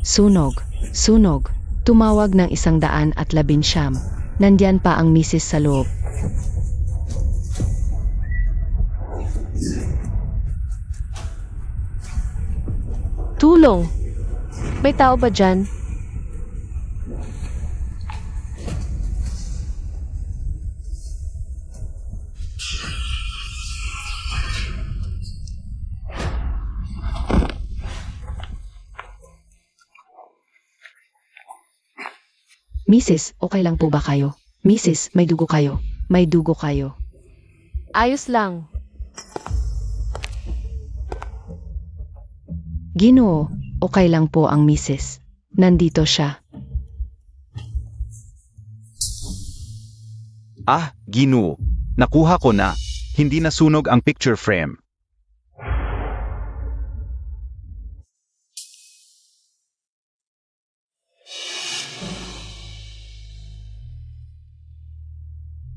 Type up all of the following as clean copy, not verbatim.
Sunog, sunog. Tumawag ng 119. Nandyan pa ang misis sa loob. Tulong! May tao ba dyan? Misis, okay lang po ba kayo? Misis, may dugo kayo. May dugo kayo. Ayos lang. Ginoo, okay lang po ang misis. Nandito siya. Ah, Ginoo. Nakuha ko na. Hindi nasunog ang picture frame.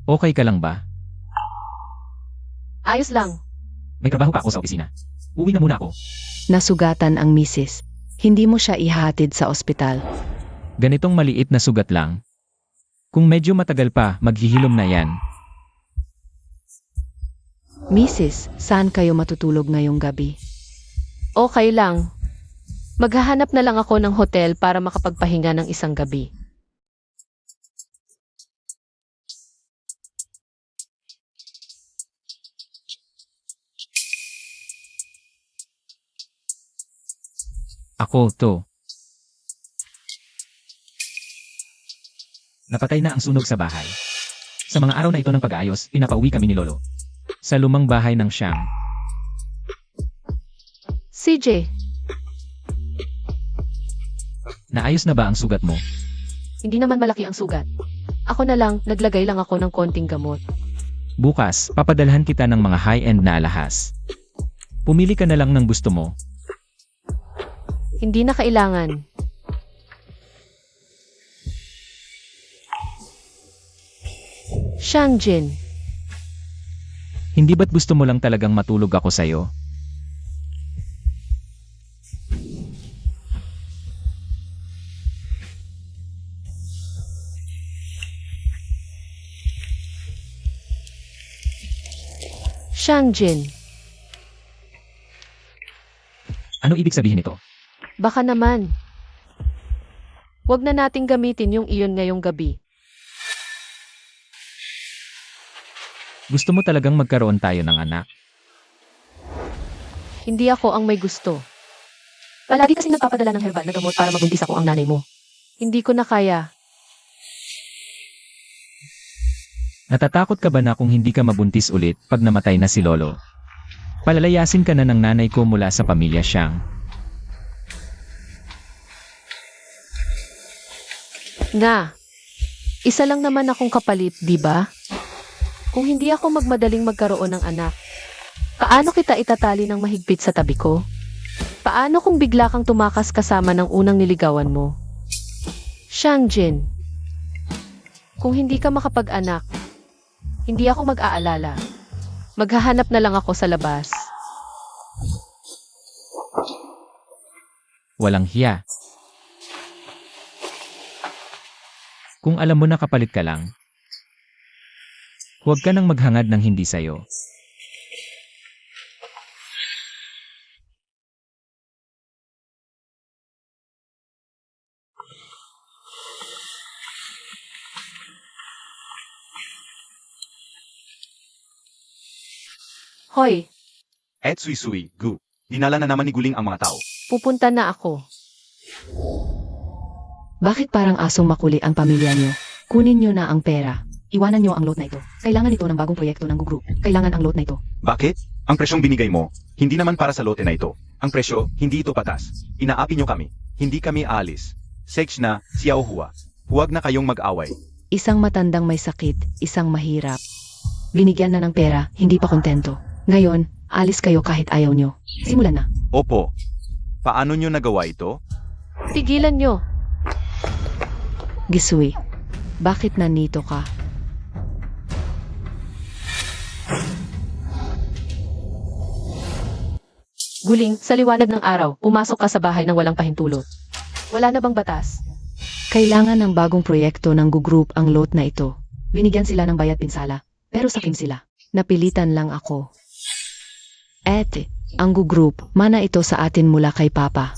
Okay ka lang ba? Ayos lang. May trabaho pa ako sa opisina. Uwi na muna ako. Nasugatan ang misis. Hindi mo siya ihatid sa ospital. Ganitong maliit na sugat lang. Kung medyo matagal pa, maghihilom na yan. Misis, saan kayo matutulog ngayong gabi? Okay lang. Maghahanap na lang ako ng hotel para makapagpahinga ng isang gabi. Ako to. Napatay na ang sunog sa bahay. Sa mga araw na ito ng pag-aayos, pinapauwi kami ni Lolo. Sa lumang bahay ng Siyang. CJ, Naayos na ba ang sugat mo? hindi naman malaki ang sugat. Ako na lang, naglagay lang ako ng konting gamot. Bukas, papadalhan kita ng mga high-end na alahas. Pumili ka na lang ng gusto mo. Hindi na kailangan. Shangjin, Hindi ba't gusto mo lang talagang matulog ako sa'yo? Shangjin, Ano ibig sabihin nito? baka naman. Huwag na nating gamitin yung iyon ngayong gabi. Gusto mo talagang magkaroon tayo ng anak? Hindi ako ang may gusto. Palagi kasi nagpapadala ng herbal na gamot para mabuntis ako ang nanay mo. Hindi ko na kaya. Natatakot ka ba na kung hindi ka mabuntis ulit pag namatay na si Lolo? Palalayasin ka na ng nanay ko mula sa pamilya Siyang. Nga, isa lang naman akong kapalit, di ba? Kung hindi ako magmadaling magkaroon ng anak, paano kita itatali ng mahigpit sa tabi ko? Paano kung bigla kang tumakas kasama ng unang niligawan mo? Shangjin, kung hindi ka makapag-anak, hindi ako mag-aalala. Maghahanap na lang ako sa labas. Walang hiya. Kung alam mo na kapalit ka lang, huwag ka nang maghangad ng hindi sayo. Hoy, Et sui-sui, gu. Dinala na naman ni Guling ang mga tao. pupunta na ako. Bakit parang asong makuli ang pamilya niyo? Kunin niyo na ang pera. Iwanan niyo ang lot na ito. Kailangan ito ng bagong proyekto ng group. Kailangan ang lot na ito. Bakit? Ang presyong binigay mo, hindi naman para sa lote na ito. Ang presyo, hindi ito patas. Inaapi nyo kami. Hindi kami aalis. Sage na, Xiao Hua. Huwag na kayong mag-away. Isang matandang may sakit, isang mahirap. Binigyan na ng pera, hindi pa kontento. Ngayon, alis kayo kahit ayaw niyo. Simulan na. Opo. Paano nyo nagawa ito? Tigilan nyo. Gisui, bakit nandito ka? Guling, sa liwanag ng araw, pumasok ka sa bahay ng walang pahintulot. Wala na bang batas? Kailangan ng bagong proyekto ng gugroup ang lot na ito. Binigyan sila ng bayad pinsala, pero sakim sila. Napilitan lang ako. Ate, ang gugroup, mana ito sa atin mula kay Papa.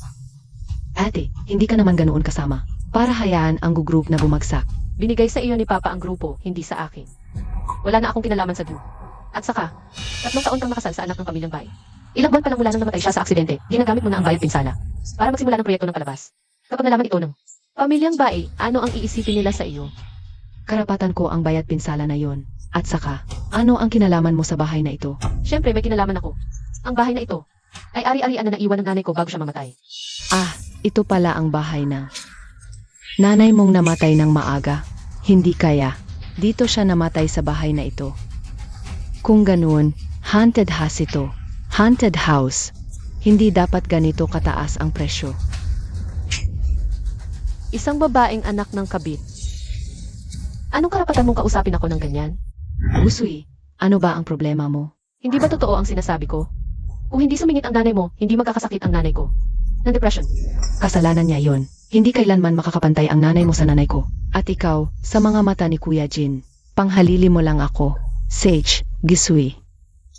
Ate, hindi ka naman ganoon kasama. Para hayaan ang gugroup na bumagsak. Binigay sa iyo ni Papa ang grupo, hindi sa akin. Wala na akong kinalaman sa group. At saka, 3 taon kang nakasal sa anak ng pamilyang Bai. Ilang buwan pa lang mula nang namatay siya sa aksidente, ginagamit mo na ang bayad pinsala para magsimula ng proyekto ng palabas. Kapag nalaman ito ng pamilyang Bai, ano ang iisipin nila sa iyo? Karapatan ko ang bayad pinsala na yon. At saka, ano ang kinalaman mo sa bahay na ito? Siyempre, may kinalaman ako. Ang bahay na ito ay ari-arian na naiwan ng nanay ko bago siya mamatay. Ah, ito pala ang bahay ng nanay mong namatay ng maaga. Hindi kaya. Dito siya namatay sa bahay na ito. Kung ganoon, haunted house ito. Haunted house. Hindi dapat ganito kataas ang presyo. Isang babaeng anak ng kabit. Anong karapatan mong kausapin ako ng ganyan? Usui, ano ba ang problema mo? Hindi ba totoo ang sinasabi ko? Kung hindi sumingit ang nanay mo, hindi magkakasakit ang nanay ko. Ng depression. Kasalanan niya yon. Hindi kailanman makakapantay ang nanay mo sa nanay ko. At ikaw, sa mga mata ni Kuya Jin, panghalili mo lang ako. Sage, Gisui.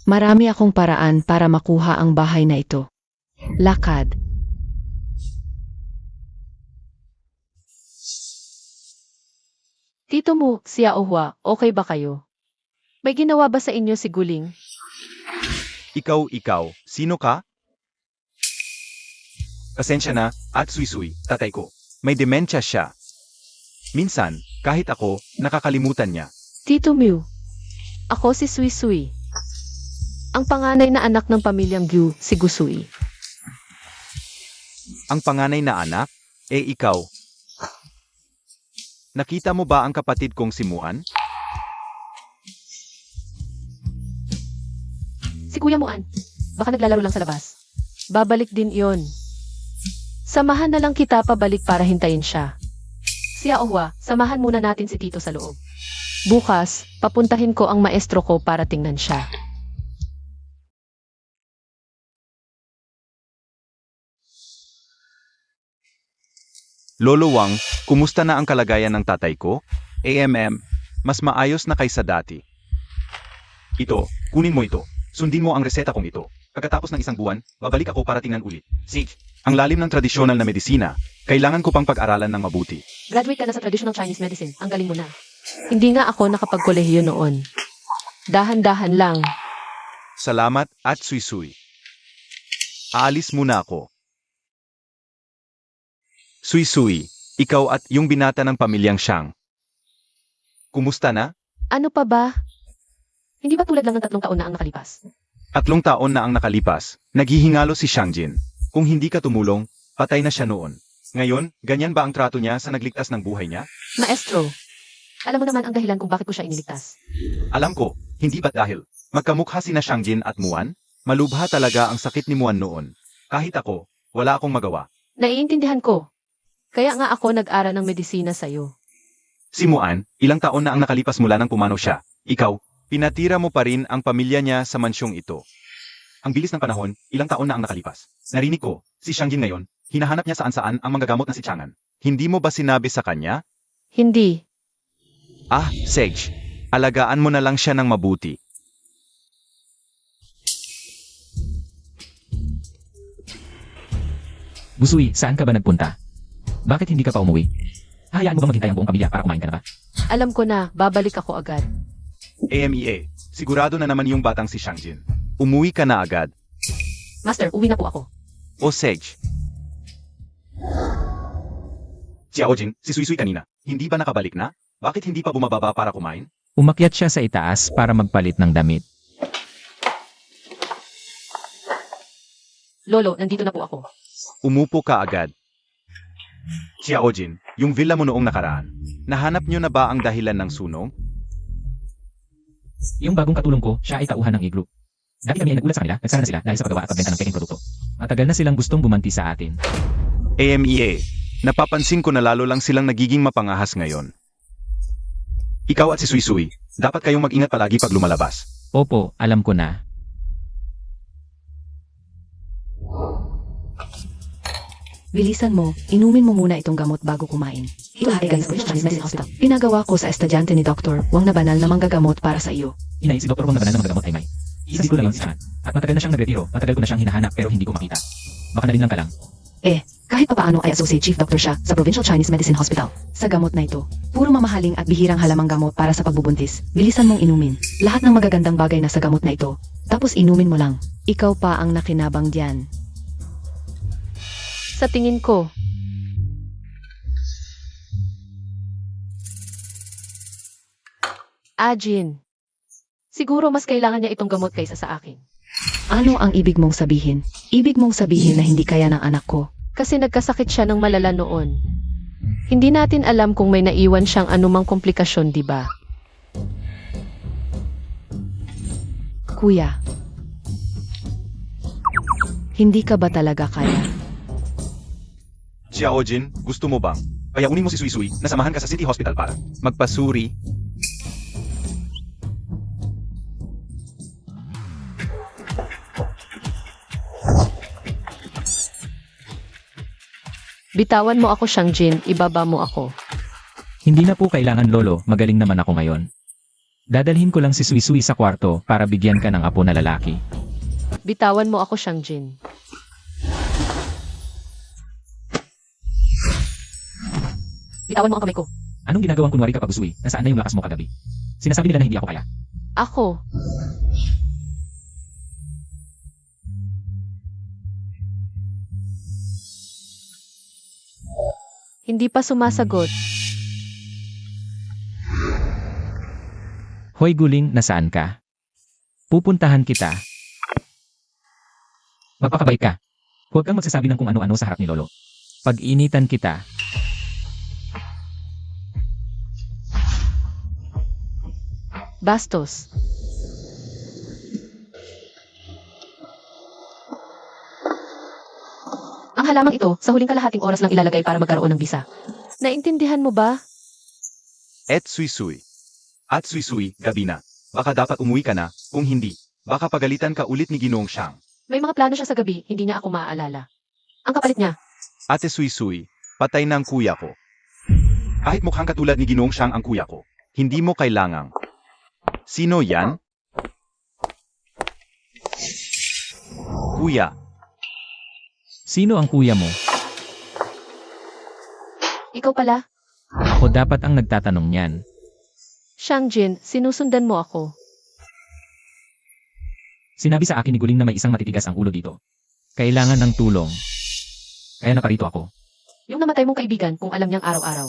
Marami akong paraan para makuha ang bahay na ito. Lakad. Tito mo, siya Ohwa, okay ba kayo? May ginawa ba sa inyo si Guling? Ikaw, sino ka? Pasensya na, at suy-suy, tatay ko. May demensya siya. Minsan, kahit ako, nakakalimutan niya. Tito Mew, ako si Sui Sui. Ang panganay na anak ng pamilyang Gyu, si Gusui. Ang panganay na anak? Ikaw. Nakita mo ba ang kapatid kong si Muan? Si Kuya Muan, baka naglalaro lang sa labas. Babalik din yon. Samahan na lang kita pabalik para hintayin siya. Siya Ohwa, samahan muna natin si Tito sa loob. Bukas, papuntahin ko ang maestro ko para tingnan siya. Lolo Wang, kumusta na ang kalagayan ng tatay ko? Mas maayos na kaysa dati. Ito, kunin mo ito. Sundin mo ang reseta kong ito. Pagkatapos ng 1 buwan, babalik ako para tingnan ulit. Sige. Ang lalim ng tradisyonal na medisina, kailangan ko pang pag-aralan ng mabuti. Graduate ka na sa traditional Chinese medicine. Ang galing mo na. Hindi nga ako nakapagkolehiyo noon. Dahan-dahan lang. Salamat at suy-suy. Aalis muna ako. Suy-suy, ikaw at yung binata ng pamilyang Shang. Kumusta na? Ano pa ba? Hindi ba tulad lang ng 3 taon na ang nakalipas? 3 taon na ang nakalipas, naghihingalo si Shangjin. Kung hindi ka tumulong, patay na siya noon. Ngayon, ganyan ba ang trato niya sa nagligtas ng buhay niya? Maestro, alam mo naman ang dahilan kung bakit ko siya iniligtas. Alam ko, hindi ba't dahil magkamukha sina Shangjin at Muan? Malubha talaga ang sakit ni Muan noon. Kahit ako, wala akong magawa. Naiintindihan ko. Kaya nga ako nag-aral ng medisina sa'yo. Si Muan, ilang taon na ang nakalipas mula nang pumanaw siya. Ikaw, pinatira mo pa rin ang pamilya niya sa mansyong ito. Ang bilis ng panahon, ilang taon na ang nakalipas. Narinig ko, si Shangjin ngayon, hinahanap niya saan-saan ang manggagamot na si Changan. Hindi mo ba sinabi sa kanya? Hindi. Sage, alagaan mo na lang siya ng mabuti. Gusui, saan ka ba nagpunta? Bakit hindi ka pa umuwi? Hayaan mo ba maghintay ang buong pamilya para kumain ka na ba? Alam ko na, babalik ako agad. Sigurado na naman yung batang si Shangjin. Umuwi ka na agad. Master, uwi na po ako. O Sage. Xiaojin, si Suisui kanina, hindi ba nakabalik na? Bakit hindi pa bumababa para kumain? Umakyat siya sa itaas para magpalit ng damit. Lolo, nandito na po ako. Umupo ka agad. Xiaojin, yung villa mo noong nakaraan, nahanap nyo na ba ang dahilan ng sunog? Yung bagong katulong ko, siya ay tauhan ng e-group. Dati kami ay nagulat sa kanila, nagsara na sila dahil sa paggawa at pagbenta ng peking produkto. Matagal na silang gustong bumanti sa atin. Napapansin ko na lalo lang silang nagiging mapangahas ngayon. Ikaw at si Suisui, dapat kayong mag-ingat palagi pag lumalabas. Opo, alam ko na. Bilisan mo, inumin mo muna itong gamot bago kumain. Ito ay galing sa Chinese Medicine Hospital. Pinagawa ko sa estudyante ni Doktor, Wang na banal na manggagamot para sa iyo. Inay, si Dr. Wong na banal na magagamot ay may. Isang siguro lang siya. At matagal na siyang nagretiro, matagal ko na siyang hinahanap pero hindi ko makita. Baka na rin lang ka lang. Kahit papaano ay Associate Chief Doctor siya sa Provincial Chinese Medicine Hospital. Sa gamot na ito, puro mamahaling at bihirang halamang gamot para sa pagbubuntis. Bilisan mong inumin. Lahat ng magagandang bagay na sa gamot na ito. Tapos inumin mo lang. Ikaw pa ang nakinabang diyan. Sa tingin ko, Jin. Siguro mas kailangan niya itong gamot kaysa sa akin. Ano ang ibig mong sabihin? Ibig mong sabihin na hindi kaya ng anak ko. Kasi nagkasakit siya ng malala noon. Hindi natin alam kung may naiwan siyang anumang komplikasyon, di ba? Kuya. Hindi ka ba talaga kaya? Xiaojin, gusto mo bang? Payaunin mo si Sui Sui na samahan ka sa City Hospital para magpasuri. Bitawan mo ako, Jin, ibaba mo ako. Hindi na po kailangan lolo, magaling naman ako ngayon. Dadalhin ko lang si Sui Sui sa kwarto para bigyan ka ng apo na lalaki. Bitawan mo ako, Jin. Bitawan mo ang kamay ko. Anong ginagawang kunwari kapag Sui? Nasaan na yung lakas mo kagabi? Sinasabi nila na hindi ako kaya. Ako. Hindi pa sumasagot. Hoy Guling, nasaan ka? Pupuntahan kita. Magpakabay ka. Huwag kang magsasabi ng kung ano-ano sa harap ni Lolo. Pag-initan kita. Bastos. Ang halamang ito, sa huling kalahating oras lang ilalagay para magkaroon ng bisa. Naintindihan mo ba? Et Sui Sui. At Sui Sui, gabi na. Baka dapat umuwi ka na, kung hindi, baka pagalitan ka ulit ni Ginoong Xiang. May mga plano siya sa gabi, hindi niya ako maaalala. Ang kapalit niya, Ate Sui Sui, patay na ang kuya ko. Kahit mukhang katulad ni Ginoong Xiang ang kuya ko, hindi mo kailangang. Sino yan? Kuya, Sino ang kuya mo? ikaw pala? Ako dapat ang nagtatanong niyan. Jin, sinusundan mo ako. Sinabi sa akin ni Guling na may isang matitigas ang ulo dito. Kailangan ng tulong. Kaya naparito ako. Yung namatay mong kaibigan kung alam niyang araw-araw.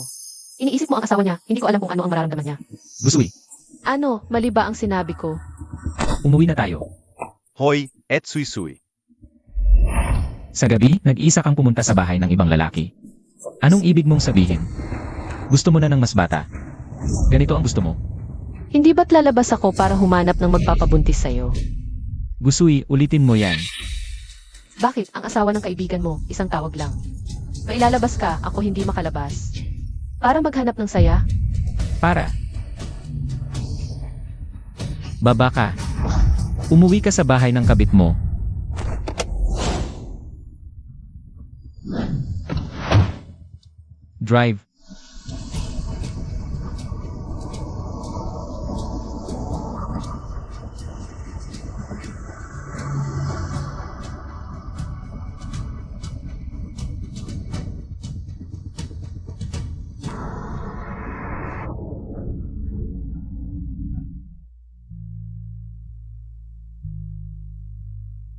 Iniisip mo ang asawa niya, hindi ko alam kung ano ang mararamdaman niya. Gusui, Ano, mali ba ang sinabi ko? umuwi na tayo. Hoy, Et Sui Sui. Sa gabi, nag-isa kang pumunta sa bahay ng ibang lalaki. Anong ibig mong sabihin? Gusto mo na ng mas bata? Ganito ang gusto mo. Hindi ba't lalabas ako para humanap ng magpapabuntis sa'yo? Gusui, ulitin mo yan. Bakit? Ang asawa ng kaibigan mo, isang tawag lang. Mailalabas ka, ako hindi makalabas. Para maghanap ng saya? Para. Baba ka. Umuwi ka sa bahay ng kabit mo. Drive.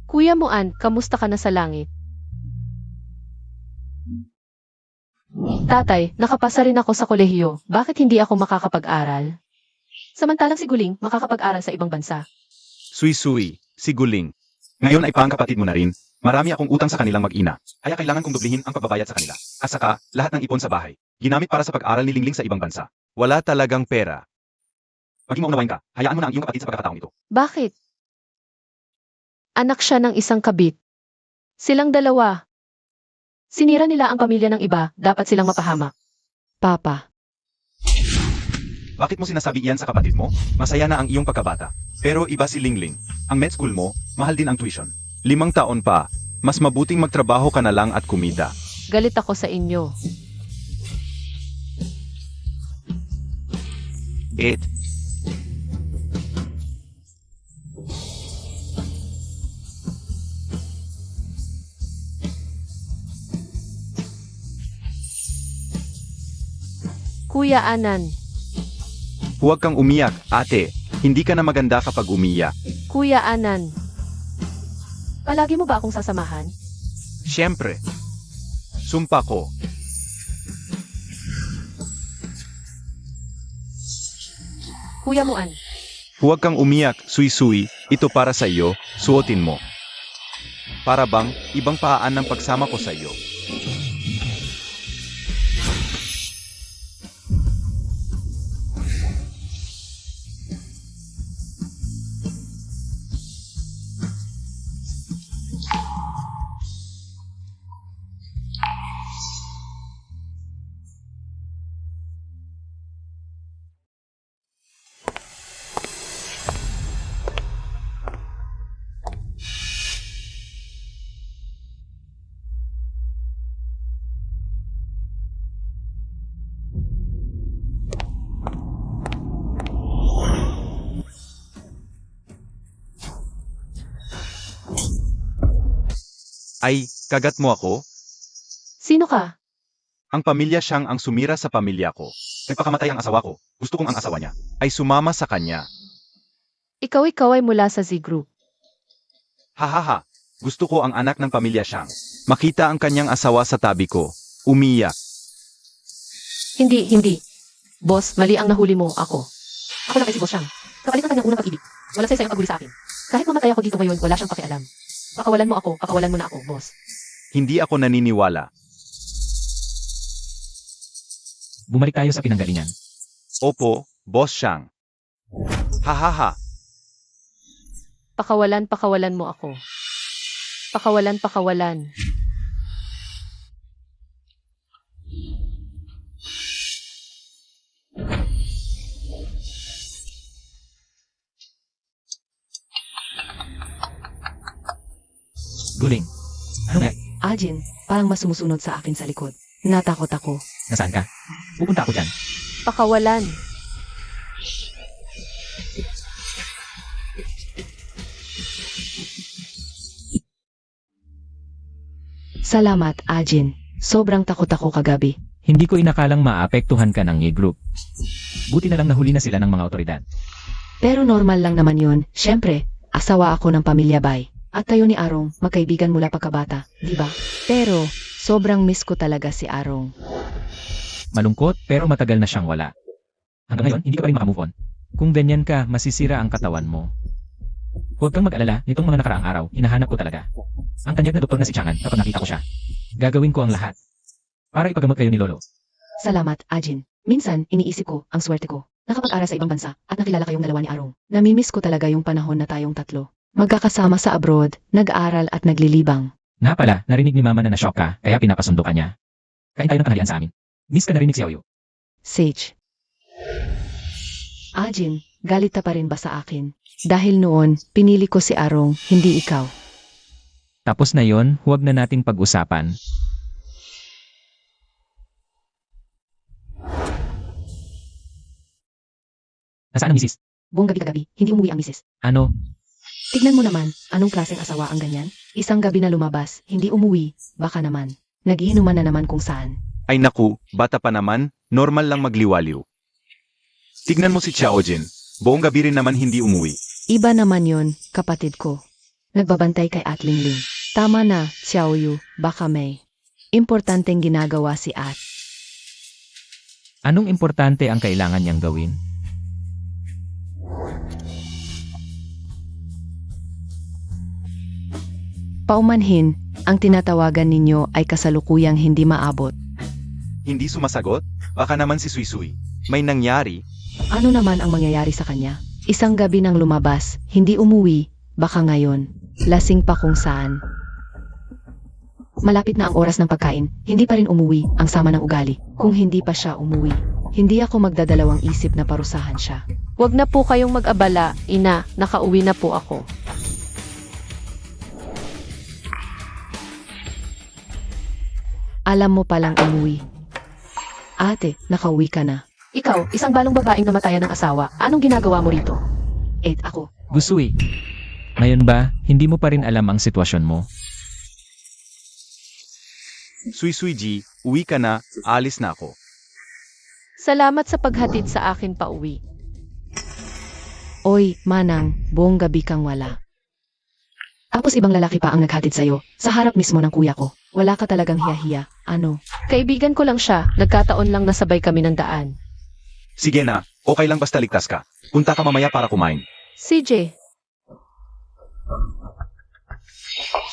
Kuya Muan, kamusta ka na sa langit? Tatay, nakapasa rin ako sa kolehiyo. Bakit hindi ako makakapag-aral? Samantalang si Guling, makakapag-aral sa ibang bansa. Sui Sui, si Guling. Ngayon ay pangkapatid mo na rin. Marami akong utang sa kanilang mag-ina, kaya kailangan kong dublihin ang pagbabayad sa kanila. At saka, lahat ng ipon sa bahay, ginamit para sa pag-aral ni Lingling sa ibang bansa. Wala talagang pera. Maging maunawain ka, hayaan mo na ang iyong kapatid sa pagkakataong ito. Bakit? Anak siya ng isang kabit. Silang dalawa. Sinira nila ang pamilya ng iba, dapat silang mapahamak. Papa. Bakit mo sinasabi iyan sa kapatid mo? Masaya na ang iyong pagkabata. Pero iba si Lingling. Ang med school mo, mahal din ang tuition. 5 taon pa, mas mabuting magtrabaho ka na lang at kumita. Galit ako sa inyo. It. Kuya Anan, Huwag kang umiyak, ate. Hindi ka na maganda kapag umiyak. Kuya Anan. Palagi mo ba akong sasamahan? Siyempre. Sumpa ko. Kuya Muan, Huwag kang umiyak, suy-suy. Ito para sa iyo, suotin mo. Para bang, ibang paan ng pagsama ko sa iyo. Ay, kagat mo ako? sino ka? Ang pamilya siyang ang sumira sa pamilya ko. Nagpakamatay ang asawa ko. Gusto kong ang asawa niya ay sumama sa kanya. Ikaw ay mula sa Z-Group. Hahaha. Gusto ko ang anak ng pamilya siyang. Makita ang kanyang asawa sa tabi ko. Umiyak. Hindi. Boss, mali ang nahuli mo, ako. Ako lang si Boss Shang. Kapalit ng kanyang unang pag-ibig. Walang saysay ang paghuli sa akin. Kahit mamatay ako dito ngayon, wala siyang pakialam. Pakawalan mo ako, pakawalan mo na ako, boss. Hindi ako naniniwala. Bumalik tayo sa pinanggalingan. Opo, Boss Shang. Hahaha. Pakawalan mo ako. Pakawalan. Guling. Ano nga? Ajin, parang mas sumusunod sa akin sa likod. Natakot ako. Nasaan ka? Pupunta ako dyan. Pakawalan. Salamat, Ajin. Sobrang takot ako kagabi. Hindi ko inakalang maapektuhan ka ng E-Group. Buti na lang nahuli na sila ng mga otoridad. Pero normal lang naman yun. Siyempre, asawa ako ng pamilya Bay. At tayo ni Arong, magkaibigan mula pagkabata, di ba? Pero, sobrang miss ko talaga si Arong. Malungkot pero matagal na siyang wala. Hanggang ngayon, hindi ka pa rin makamove on. Kung ganyan ka, masisira ang katawan mo. Huwag kang mag-alala, nitong mga nakaraang araw, hinahanap ko talaga. Ang tanyag na doktor na si Changan kapag nakita ko siya. Gagawin ko ang lahat. Para ipagamot kayo ni Lolo. Salamat, Ajin. Minsan, iniisip ko, ang swerte ko. Nakapag-aral sa ibang bansa, at nakilala kayong dalawa ni Arong. Namimiss ko talaga yung panahon na tayong tatlo. Magkakasama sa abroad, nag-aaral at naglilibang. Nga pala, narinig ni Mama na na-shock ka, kaya pinapasundo ka niya. Kain tayo ng tanghalian sa amin. Miss ka narinig si Xiaoyu. Sage. Ajin, galit ka pa rin ba sa akin? Dahil noon, pinili ko si Arong, hindi ikaw. Tapos na yon, huwag na nating pag-usapan. Nasaan ang misis? Buong gabi kagabi, hindi umuwi ang misis. Ano? Tignan mo naman, anong klaseng asawa ang ganyan? Isang gabi na lumabas, hindi umuwi, baka naman. Nagiinuman na naman kung saan. Ay naku, bata pa naman, normal lang magliwaliw. Tignan mo si Xiaojin. Buong gabi rin naman hindi umuwi. Iba naman yon, kapatid ko. Nagbabantay kay At Lingling. Tama na, Xiaoyu, baka may importanteng ginagawa si At. Anong importante ang kailangan niyang gawin? Paumanhin, ang tinatawagan ninyo ay kasalukuyang hindi maabot. Hindi sumasagot? Baka naman si Suisui. May nangyari? Ano naman ang mangyayari sa kanya? Isang gabi nang lumabas, hindi umuwi, baka ngayon. Lasing pa kung saan. Malapit na ang oras ng pagkain, hindi pa rin umuwi ang sama ng ugali. Kung hindi pa siya umuwi, hindi ako magdadalawang isip na parusahan siya. Huwag na po kayong mag-abala, ina, nakauwi na po ako. Alam mo palang umuwi. Ate, nakauwi ka na. Ikaw, isang balong babaeng namatayan ng asawa. Anong ginagawa mo rito? Ako. Busui. Ngayon ba, hindi mo pa rin alam ang sitwasyon mo? Sui G, uwi ka na, alis na ako. Salamat sa paghatid sa akin pa uwi. Oy, Manang, buong gabi kang wala. Tapos ibang lalaki pa ang naghatid sa'yo, sa harap mismo ng kuya ko. Wala ka talagang hiya-hiya. Ano? Kaibigan ko lang siya, nagkataon lang nasabay kami ng daan. Sige na, okay lang basta ligtas ka. Punta ka mamaya para kumain. CJ.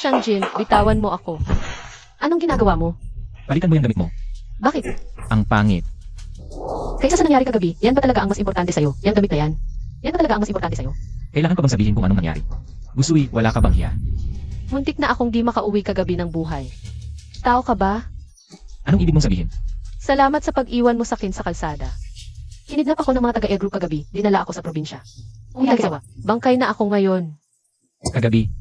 Shangjin, bitawan mo ako. Anong ginagawa mo? Balikan mo yung damit mo. Bakit? Ang pangit. Kaysa sa nangyari kagabi, yan ba talaga ang mas importante sa'yo? Yan damit na yan? Yan ba talaga ang mas importante sa'yo? Kailangan pa bang sabihin kung anong nangyari? Busui, wala ka bang hiya? Muntik na akong di makauwi kagabi ng buhay. Tao ka ba? Anong ibig mong sabihin? Salamat sa pag-iwan mo sa akin sa kalsada. Kinidnap ako ng mga taga-air group kagabi, dinala ako sa probinsya. Uwi ka, bangkay na ako ngayon. Kagabi,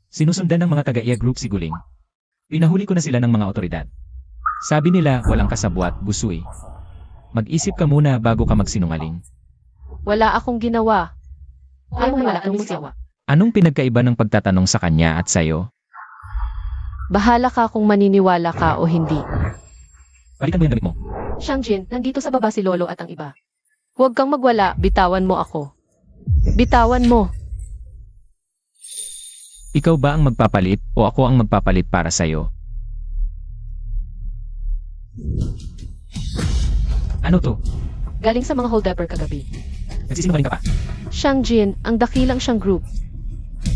sinusundan ng mga taga-IA group si Guling. Pinahuli ko na sila ng mga otoridad. Sabi nila walang kasabwat, Busui. Mag-isip ka muna bago ka magsinungaling. Wala akong ginawa. Ayaw mo wala, anong magsiyawa? Anong pinagkaiba ng pagtatanong sa kanya at sayo? Bahala ka kung maniniwala ka o hindi. Balikan mo yung damit mo. Shangjin, nandito sa baba si Lolo at ang iba. Huwag kang magwala, bitawan mo ako. Bitawan mo. Ikaw ba ang magpapalit o ako ang magpapalit para sayo? Ano to? Galing sa mga hold-upper kagabi. Nagsisinungaling ka pa? Shangjin, ang dakilang siyang group.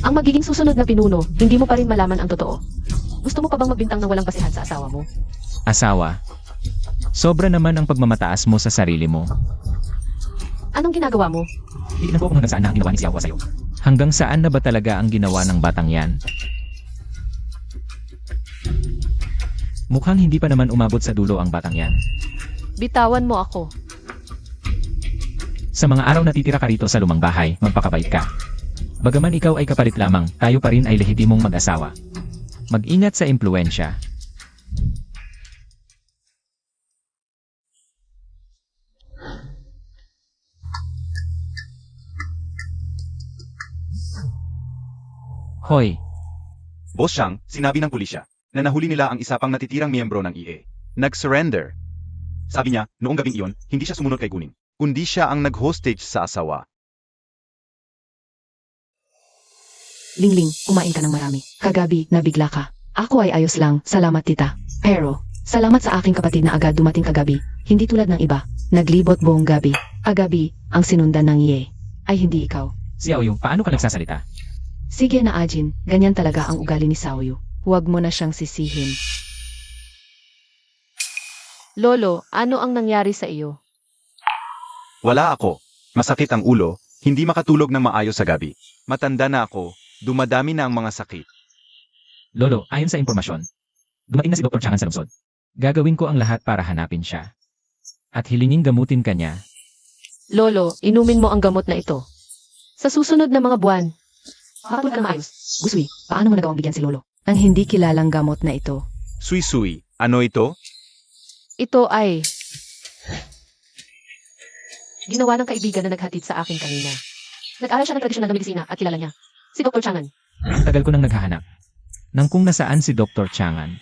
Ang magiging susunod na pinuno, hindi mo pa rin malaman ang totoo. Gusto mo pa bang magbintang na walang basihan sa asawa mo? Asawa? Sobra naman ang pagmamataas mo sa sarili mo. Anong ginagawa mo? Tignan ko kung hanggang saan na ang ginawa ni Xiaohua sa'yo. Hanggang saan na ba talaga ang ginawa ng batang yan? Mukhang hindi pa naman umabot sa dulo ang batang yan. Bitawan mo ako. Sa mga araw na titira ka rito sa lumang bahay, magpakabait ka. Bagaman ikaw ay kapalit lamang, tayo pa rin ay lehitimong mag-asawa. Mag-ingat sa impluensya. Hoy, Boss Shang, sinabi ng pulisya na nahuli nila ang isa pang natitirang miyembro ng EA. Nag-surrender. Sabi niya, noong gabing iyon, hindi siya sumunod kay Guning, kundi siya ang nag-hostage sa asawa. Lingling, kumain ka ng marami. Kagabi, nabigla ka. Ako ay ayos lang, salamat tita. Pero, salamat sa aking kapatid na agad dumating kagabi. Hindi tulad ng iba. Naglibot buong gabi. Kagabi, ang sinundan ng Ye. Ay hindi ikaw. Xiaoyu, paano ka nagsasalita? Sige na Ajin, ganyan talaga ang ugali ni Xiaoyu. Huwag mo na siyang sisihin. Lolo, ano ang nangyari sa iyo? Wala ako. Masakit ang ulo, hindi makatulog ng maayos sa gabi. Matanda na ako, dumadami na ang mga sakit. Lolo, ayon sa impormasyon, dumating na si Dr. Changan sa lungsod. Gagawin ko ang lahat para hanapin siya. At hilingin gamutin ka niya. Lolo, inumin mo ang gamot na ito. Sa susunod na mga buwan, makatulog ka maayos. Busui, paano mo nagawang bigyan si Lolo? Ang hindi kilalang gamot na ito. Sui, ano ito? Ito ay ginawa ng kaibigan na naghatid sa akin kanina. Nag-aral siya ng tradisyonal na medisina at kilala niya. Si Dr. Changan. Tagal ko nang naghahanap. Nang kung nasaan si Dr. Changan.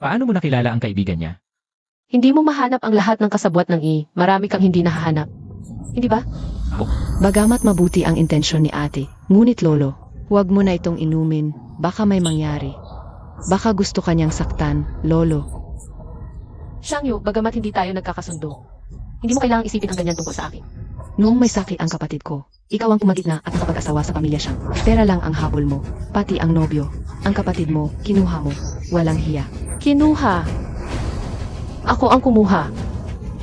Paano mo nakilala ang kaibigan niya? Hindi mo mahanap ang lahat ng kasabwat ng marami kang hindi nahahanap. Hindi ba? Bagamat mabuti ang intensyon ni ate, ngunit Lolo, huwag mo na itong inumin, baka may mangyari. Baka gusto kanyang saktan, Lolo. Shangyu, bagamat hindi tayo nagkakasundo, hindi mo kailangang isipin ang ganyan tungkol sa akin. Noong may sakit ang kapatid ko, ikaw ang pumagitna at nakapag-asawa sa pamilya siyang. Pera lang ang habol mo, pati ang nobyo. Ang kapatid mo, kinuha mo, walang hiya. Kinuha. Ako ang kumuha.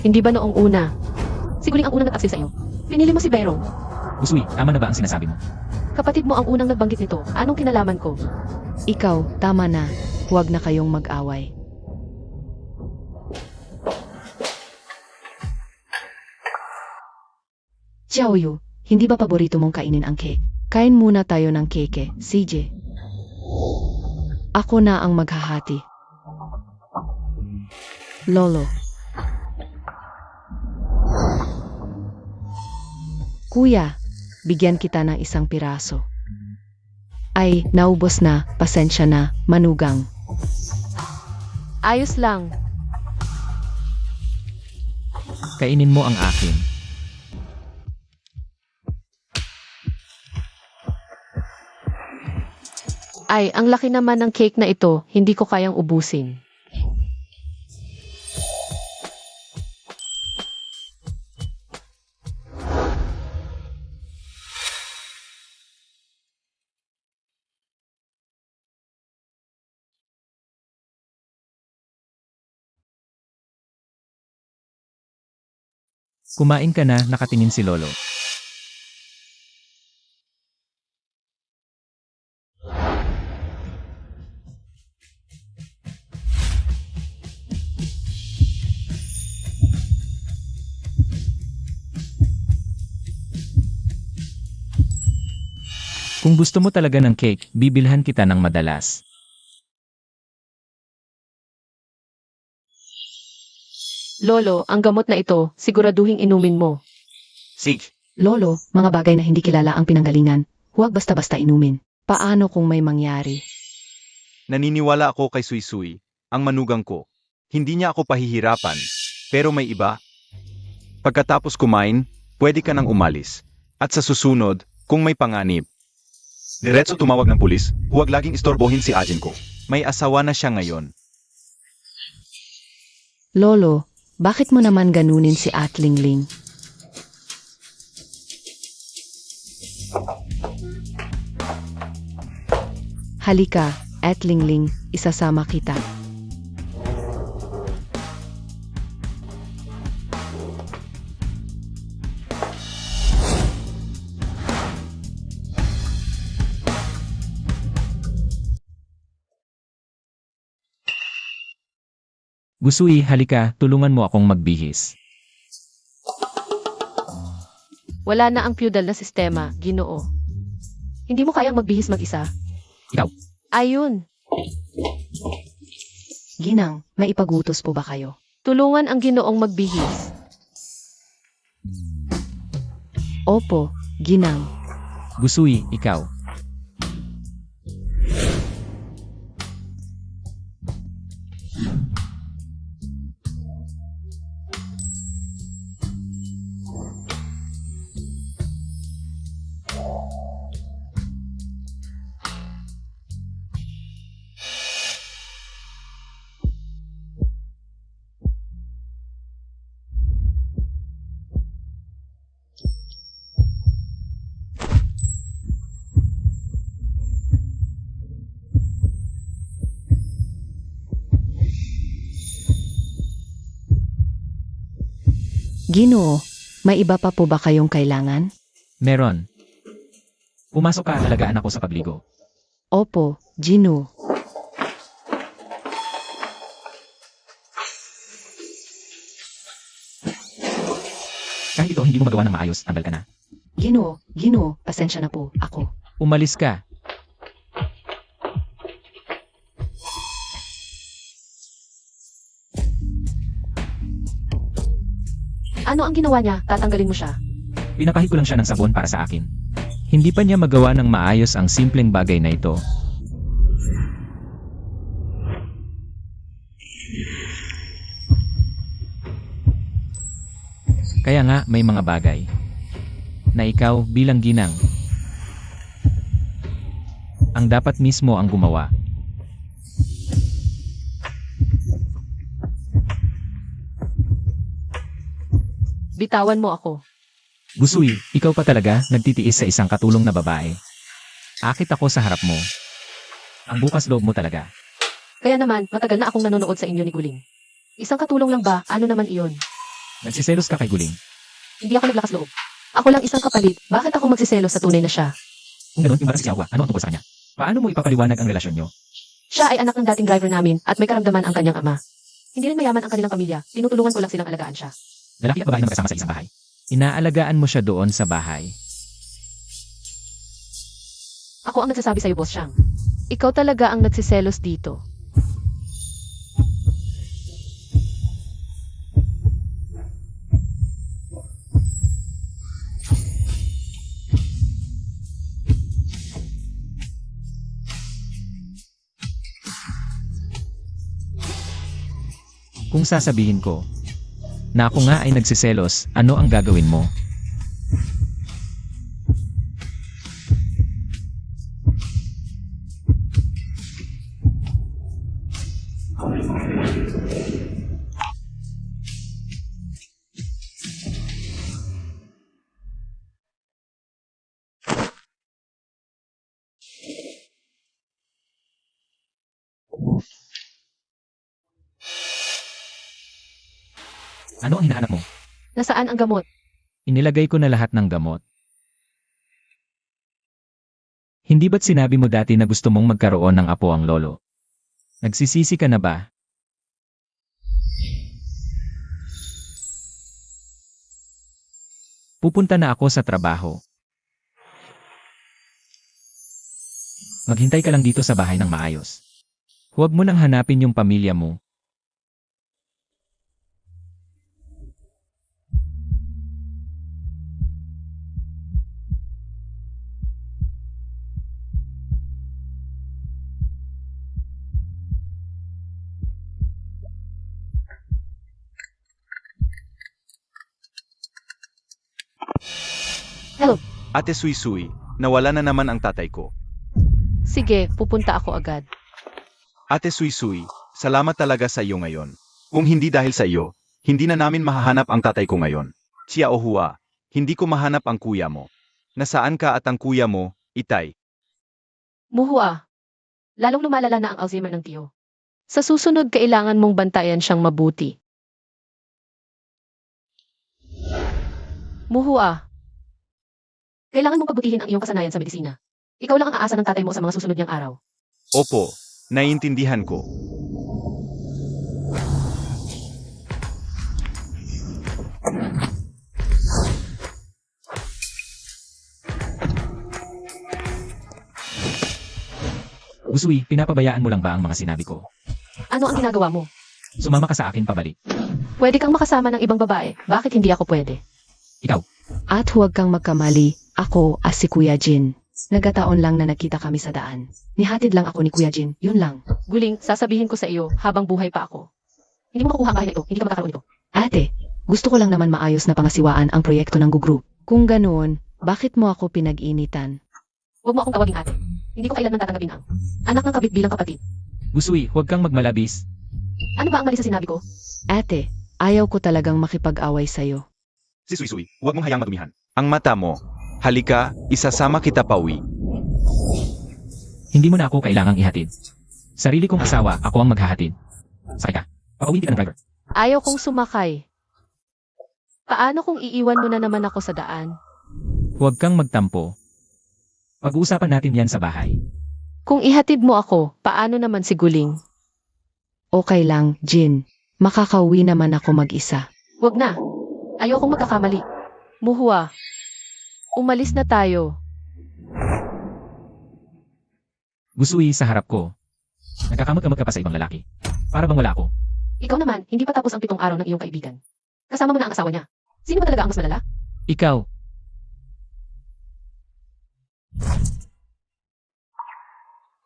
Hindi ba noong una? Siguling ang unang nag-aksil sa iyo. Pinili mo si Berong. Busui, tama na ba ang sinasabi mo? Kapatid mo ang unang nagbanggit nito. Anong kinalaman ko? Ikaw, tama na. Huwag na kayong mag-away. Xiaoyu, hindi ba paborito mong kainin ang cake? Kain muna tayo ng keke, CJ. Ako na ang maghahati. Lolo. Kuya, bigyan kita ng isang piraso. Ay, naubos na, pasensya na, manugang. Ayos lang. Kainin mo ang akin. Ay, ang laki naman ng cake na ito, hindi ko kayang ubusin. Kumain ka na, nakatingin si Lolo. Kung gusto mo talaga ng cake, bibilhan kita ng madalas. Lolo, ang gamot na ito, siguraduhing inumin mo. Sige. Lolo, mga bagay na hindi kilala ang pinanggalingan. Huwag basta-basta inumin. Paano kung may mangyari? Naniniwala ako kay Suy-Suy, ang manugang ko. Hindi niya ako pahihirapan. Pero may iba. Pagkatapos kumain, pwede ka nang umalis. At sa susunod, kung may panganib, diretso tumawag ng pulis, huwag laging istorbohin si Ajin ko. May asawa na siya ngayon. Lolo, bakit mo naman ganunin si Atlingling? Halika, Atlingling, isasama kita. Gusui, halika, tulungan mo akong magbihis. Wala na ang feudal na sistema, Ginoo. Hindi mo kayang magbihis mag-isa? Ikaw. Ayun, Ginang, may ipagutos po ba kayo? tulungan ang Ginoong magbihis. Opo, Ginang. Gusui, ikaw. Ginoo, may iba pa po ba kayong kailangan? Meron. Pumasok ka, alagaan ako sa pagligo. Opo, Ginoo. Kahit ito hindi mo magawa ng maayos, tanggal ka na. Ginoo, pasensya na po, ako. Umalis ka. Ano ang ginawa niya? Tatanggalin mo siya. Pinapahid ko lang siya ng sabon para sa akin. Hindi pa niya magawa ng maayos ang simpleng bagay na ito. Kaya nga may mga bagay na ikaw bilang ginang ang dapat mismo ang gumawa. Bitawan mo ako. Gusui, ikaw pa talaga nagtitiis sa isang katulong na babae. Akit ako sa harap mo. Ang bukas loob mo talaga. Kaya naman, matagal na akong nanonood sa inyo ni Guling. Isang katulong lang ba? Ano naman iyon? Nagsiselos ka kay Guling. Hindi ako naglakas loob. Ako lang isang kapalit. Bakit ako magsiselos sa tunay na siya? Kung ganoon, yung si Siawa, ano ang tungkol sa kanya? Paano mo ipapaliwanag ang relasyon nyo? Siya ay anak ng dating driver namin at may karamdaman ang kanyang ama. Hindi rin mayaman ang kanilang pamilya. Tinutulungan ko lang silang alagaan siya. Lalaki at babae na magkasama sa isang bahay. Inaalagaan mo siya doon sa bahay. Ako ang nagsasabi sa'yo, Boss Shang. Ikaw talaga ang nagsiselos dito. Kung sasabihin ko na ako nga ay nagsiselos, ano ang gagawin mo? Ano ang hinahanap mo? Nasaan ang gamot? Inilagay ko na lahat ng gamot. Hindi ba't sinabi mo dati na gusto mong magkaroon ng apo ang lolo? Nagsisisi ka na ba? Pupunta na ako sa trabaho. Maghintay ka lang dito sa bahay ng maayos. Huwag mo nang hanapin yung pamilya mo. Hello. Ate Suy-Suy, nawala na naman ang tatay ko. Sige, pupunta ako agad. Ate Suy-Suy, salamat talaga sa iyo ngayon. Kung hindi dahil sa iyo, hindi na namin mahahanap ang tatay ko ngayon. Chia Ohua, hindi ko mahanap ang kuya mo. Nasaan ka at ang kuya mo, Itay? Muhua. Lalong lumalala na ang Alzheimer ng tiyo. Sa susunod, kailangan mong bantayan siyang mabuti. Muhua. Kailangan mong pagbutihin ang iyong kasanayan sa medisina. Ikaw lang ang aasa ng tatay mo sa mga susunod niyang araw. Opo, naiintindihan ko. Usui, pinapabayaan mo lang ba ang mga sinabi ko? Ano ang ginagawa mo? Sumama ka sa akin pabalik. Pwede kang makasama ng ibang babae. Bakit hindi ako pwede? Ikaw, At huwag kang magkamali, ako as si Kuya Jin. Nagkataon lang na nakita kami sa daan. Nihatid lang ako ni Kuya Jin, yun lang. Guling, sasabihin ko sa iyo habang buhay pa ako. Hindi mo makukuha ang bahay na ito. Hindi ka magkakaroon ito. Ate, gusto ko lang naman maayos na pangasiwaan ang proyekto ng group. Kung ganoon, bakit mo ako pinag-initan? Huwag mo akong tawaging ate. Hindi ko kailanman tatanggapin ang anak ng kabit bilang kapatid. Usui, huwag kang magmalabis. Ano ba ang mali sa sinabi ko? Ate, ayaw ko talagang makipag-away sa'yo. Si Suy-Suy, huwag mong hayaang madumihan. Ang mata mo. Halika, isasama kita pauwi. Hindi mo na ako kailangang ihatid. Sarili kong asawa, ako ang maghahatid. Sakay ka. Pauwi ka ng driver. Ayaw kong sumakay. Paano kung iiwan mo na naman ako sa daan? Huwag kang magtampo. Pag-uusapan natin yan sa bahay. Kung ihatid mo ako, paano naman si Guling? Okay lang, Jin. Makakauwi naman ako mag-isa. Huwag na. Ayokong magkakamali. Muhua. Umalis na tayo. Usui sa harap ko. Nagkakamag-kamag ka pa sa ibang lalaki. Para bang wala ako? Ikaw naman, hindi pa tapos ang 7 araw ng iyong kaibigan. Kasama mo na ang asawa niya. Sino ba talaga ang mas malala? Ikaw.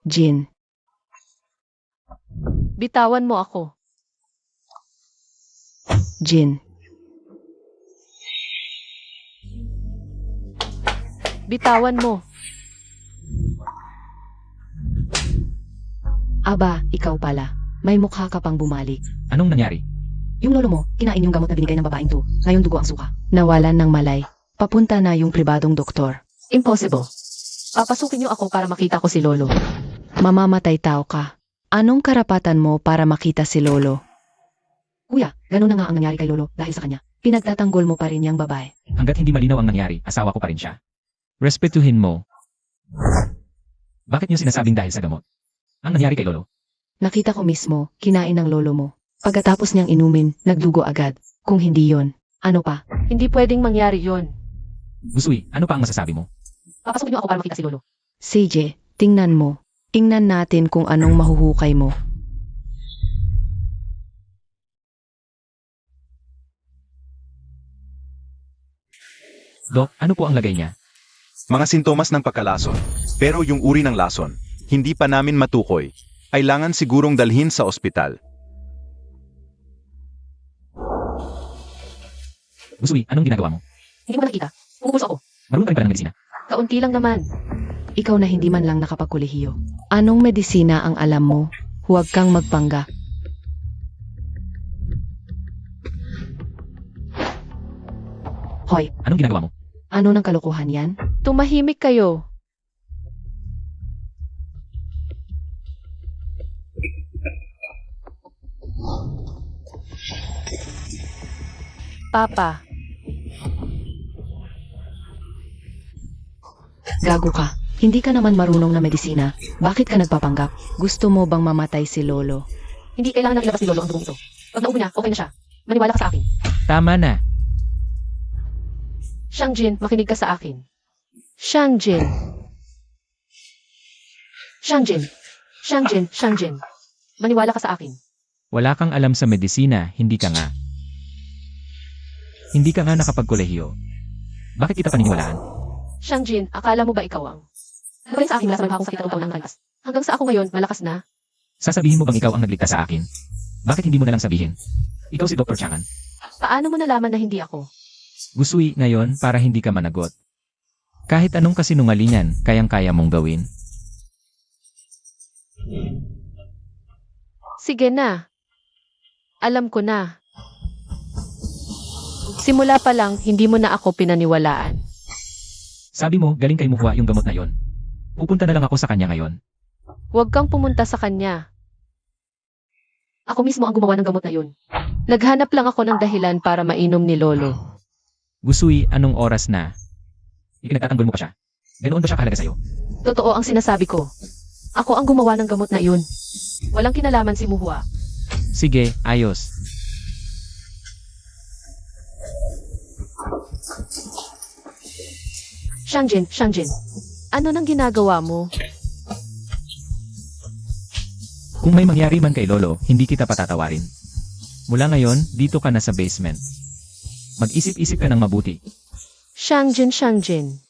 Jin, Bitawan mo ako. Jin. Bitawan mo. Aba, ikaw pala. May mukha ka pang bumalik. Anong nangyari? Yung lolo mo, kinain yung gamot na binigay ng babaeng to. Ngayon dugo ang suka. Nawalan ng malay. Papunta na yung pribadong doktor. Impossible. Papasukin niyo ako para makita ko si Lolo. Mamamatay tao ka. Anong karapatan mo para makita si lolo? Kuya, ganun na nga ang nangyari kay lolo dahil sa kanya. Pinagtatanggol mo pa rin yung babae. Hanggat hindi malinaw ang nangyari, asawa ko pa rin siya. Respetuhin mo. Bakit niyo sinasabing dahil sa gamot? Ang nangyari kay Lolo? Nakita ko mismo, kinain ng lolo mo. Pagkatapos niyang inumin, nagdugo agad. Kung hindi yon, ano pa? Hindi pwedeng mangyari yon. Busui, ano pa ang masasabi mo? Papasukin niyo ako para makita si Lolo. CJ, tingnan mo. Tingnan natin kung anong mahuhukay mo. Dok, ano po ang lagay niya? Mga sintomas ng pagkalason. Pero yung uri ng lason, hindi pa namin matukoy. Kailangan sigurong dalhin sa ospital. Usui, anong ginagawa mo? Hindi mo ba nakita? Pumupulso ako. Marunong ka rin pala ng medisina. Kaunti lang naman. Ikaw na hindi man lang nakapagkolehiyo. Anong medisina ang alam mo? Huwag kang magpangga. Hoy, Anong ginagawa mo? ano ng kalokohan yan? Tumahimik kayo. Papa, Gago ka. Hindi ka naman marunong na medisina. Bakit ka nagpapanggap? Gusto mo bang mamatay si Lolo? hindi kailangan nang ilabas ni Lolo ang dugong ito. Pag naubo niya, okay na siya. Maniwala ka sa akin. Tama na. Shangjin, makinig ka sa akin. Shangjin. Shangjin. Shangjin. Shangjin. Maniwala ka sa akin. Wala kang alam sa medisina, hindi ka nga. Hindi ka nga nakapagkolehiyo. Bakit kita paniniwalaan? Shangjin, akala mo ba ikaw ang? Ano ba rin sa akin mula sa maghahong sakit at taon ng nakalipas? Hanggang sa ako ngayon, malakas na. Sasabihin mo bang ikaw ang nagligtas sa akin? Bakit hindi mo na lang sabihin? Ikaw si Dr. Changan. Paano mo nalaman na hindi ako? Gusui ngayon para hindi ka managot. Kahit anong kasinungalingan, kayang-kaya mong gawin. Sige na. Alam ko na. Simula pa lang, hindi mo na ako pinaniwalaan. Sabi mo, galing kay Muhua yung gamot na yon. Pupunta na lang ako sa kanya ngayon. Huwag kang pumunta sa kanya. Ako mismo ang gumawa ng gamot na yun. Naghanap lang ako ng dahilan para mainom ni Lolo. Gusui, anong oras na? Ikinagtatanggol mo pa siya. Ganoon ba siya kahalaga sa'yo? Totoo ang sinasabi ko. Ako ang gumawa ng gamot na yun. Walang kinalaman si Muhua. Sige, ayos. Shangjin, Shangjin. Ano nang ginagawa mo? Kung may mangyari man kay Lolo, hindi kita patatawarin. Mula ngayon, dito ka na sa basement. Mag-isip-isip ka ng mabuti. Shangjin, Shangjin.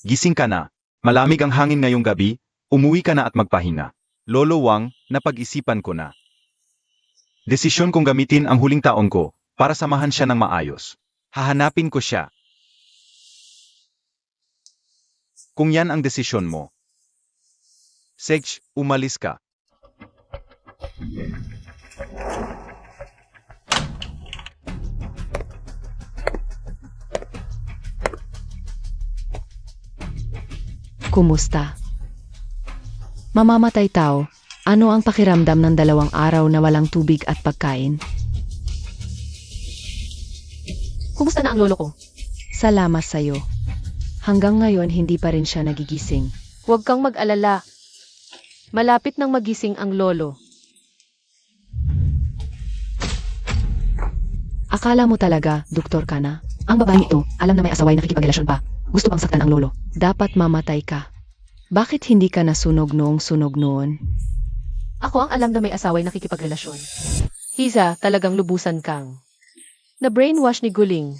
Gising ka na. Malamig ang hangin ngayong gabi, umuwi ka na at magpahinga. Lolo Wang, napag-isipan ko na. Desisyon kong gamitin ang huling taon ko para samahan siya ng maayos. Hahanapin ko siya. Kung yan ang desisyon mo. Sage, umalis ka. Kumusta? Mamamatay tao, ano ang pakiramdam ng 2 araw na walang tubig at pagkain? Kumusta na ang lolo ko? Salamat sa'yo. Hanggang ngayon hindi pa rin siya nagigising. Huwag kang mag-alala. Malapit nang magising ang lolo. Akala mo talaga, doktor ka na? Ang babaeng ito, alam na may asaway nakikipagrelasyon pa. Gusto pang saktan ang lolo. Dapat mamatay ka. Bakit hindi ka nasunog noong sunog noon? Ako ang alam na may asaway nakikipagrelasyon. Hiza, talagang lubusan kang. Na-brainwash ni Guling.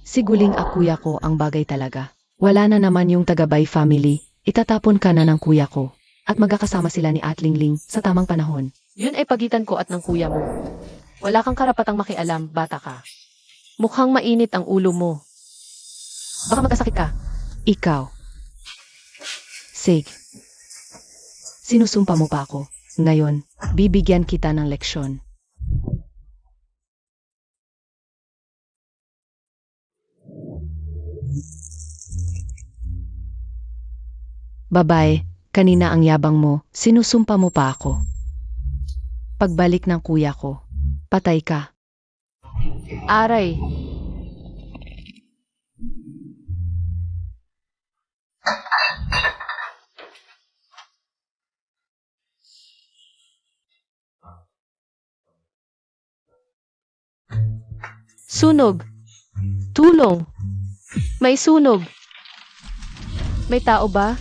Si Guling at kuya ko ang bagay talaga. Wala na naman yung taga-Bay family. Itatapon ka na ng kuya ko. At magkakasama sila ni Atlingling sa tamang panahon. Yun ay pagitan ko at ng kuya mo. Wala kang karapatang makialam, bata ka. Mukhang mainit ang ulo mo. Baka magkasakit ka. Ikaw. Sig. Sinusumpa mo pa ako. Ngayon, bibigyan kita ng leksyon. Babae, kanina ang yabang mo, sinusumpa mo pa ako. Pagbalik ng kuya ko, patay ka. Aray. Sunog. Tulong. May sunog. May tao ba?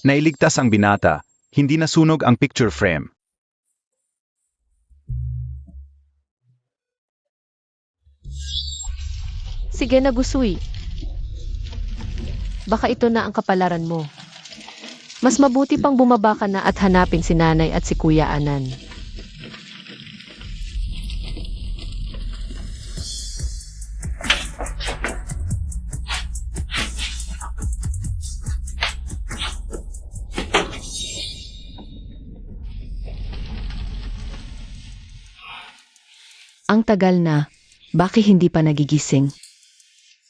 Nailigtas ang binata, Hindi nasunog ang picture frame. Sige na, Gusui. Baka ito na ang kapalaran mo. Mas mabuti pang bumaba ka na at hanapin si nanay at si Kuya Anan. Ang tagal na, bakit hindi pa nagigising?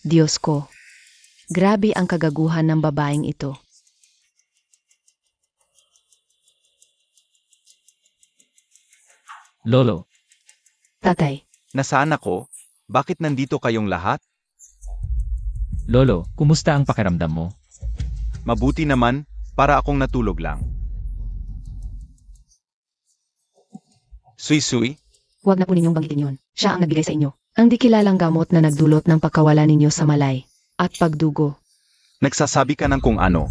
Diyos ko, grabe ang kagaguhan ng babaeng ito. Lolo, Tatay, Nasaan ako? Bakit nandito kayong lahat? Lolo, kumusta ang pakiramdam mo? Mabuti naman, para akong natulog lang. Suy-suy, huwag na po ninyong banggitin yun. Siya ang nagbigay sa inyo. Ang di kilalang gamot na nagdulot ng pagkawala ninyo sa malay at pagdugo. nagsasabi ka ng kung ano.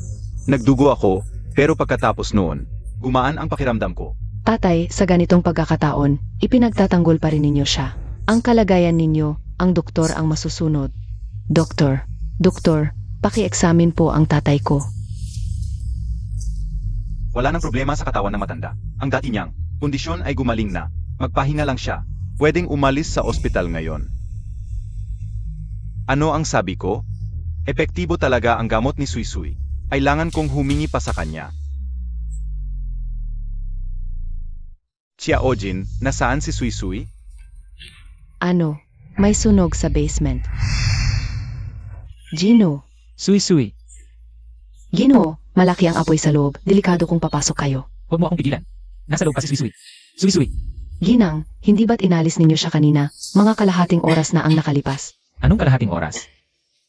Nagdugo ako, pero pagkatapos noon, gumaan ang pakiramdam ko. Tatay, sa ganitong pagkakataon, ipinagtatanggol pa rin ninyo siya. Ang kalagayan ninyo, ang doktor ang masusunod. Doktor, paki-examine po ang tatay ko. Wala nang problema sa katawan ng matanda. Ang dati niyang kondisyon ay gumaling na. Magpahinga lang siya. Pwedeng umalis sa ospital ngayon. Ano ang sabi ko? Epektibo talaga ang gamot ni Suy-Suy. Kailangan kong humingi pa sa kanya. Ojin, nasaan si Suy-Suy? Ano, may sunog sa basement. Gino, Suy-suy, malaki ang apoy sa loob. Delikado kung papasok kayo. huwag mo akong pigilan. Nasa loob pa si Suy-suy. Suy-suy, Ginang, hindi ba't inalis ninyo siya kanina? Mga kalahating oras na ang nakalipas. anong kalahating oras?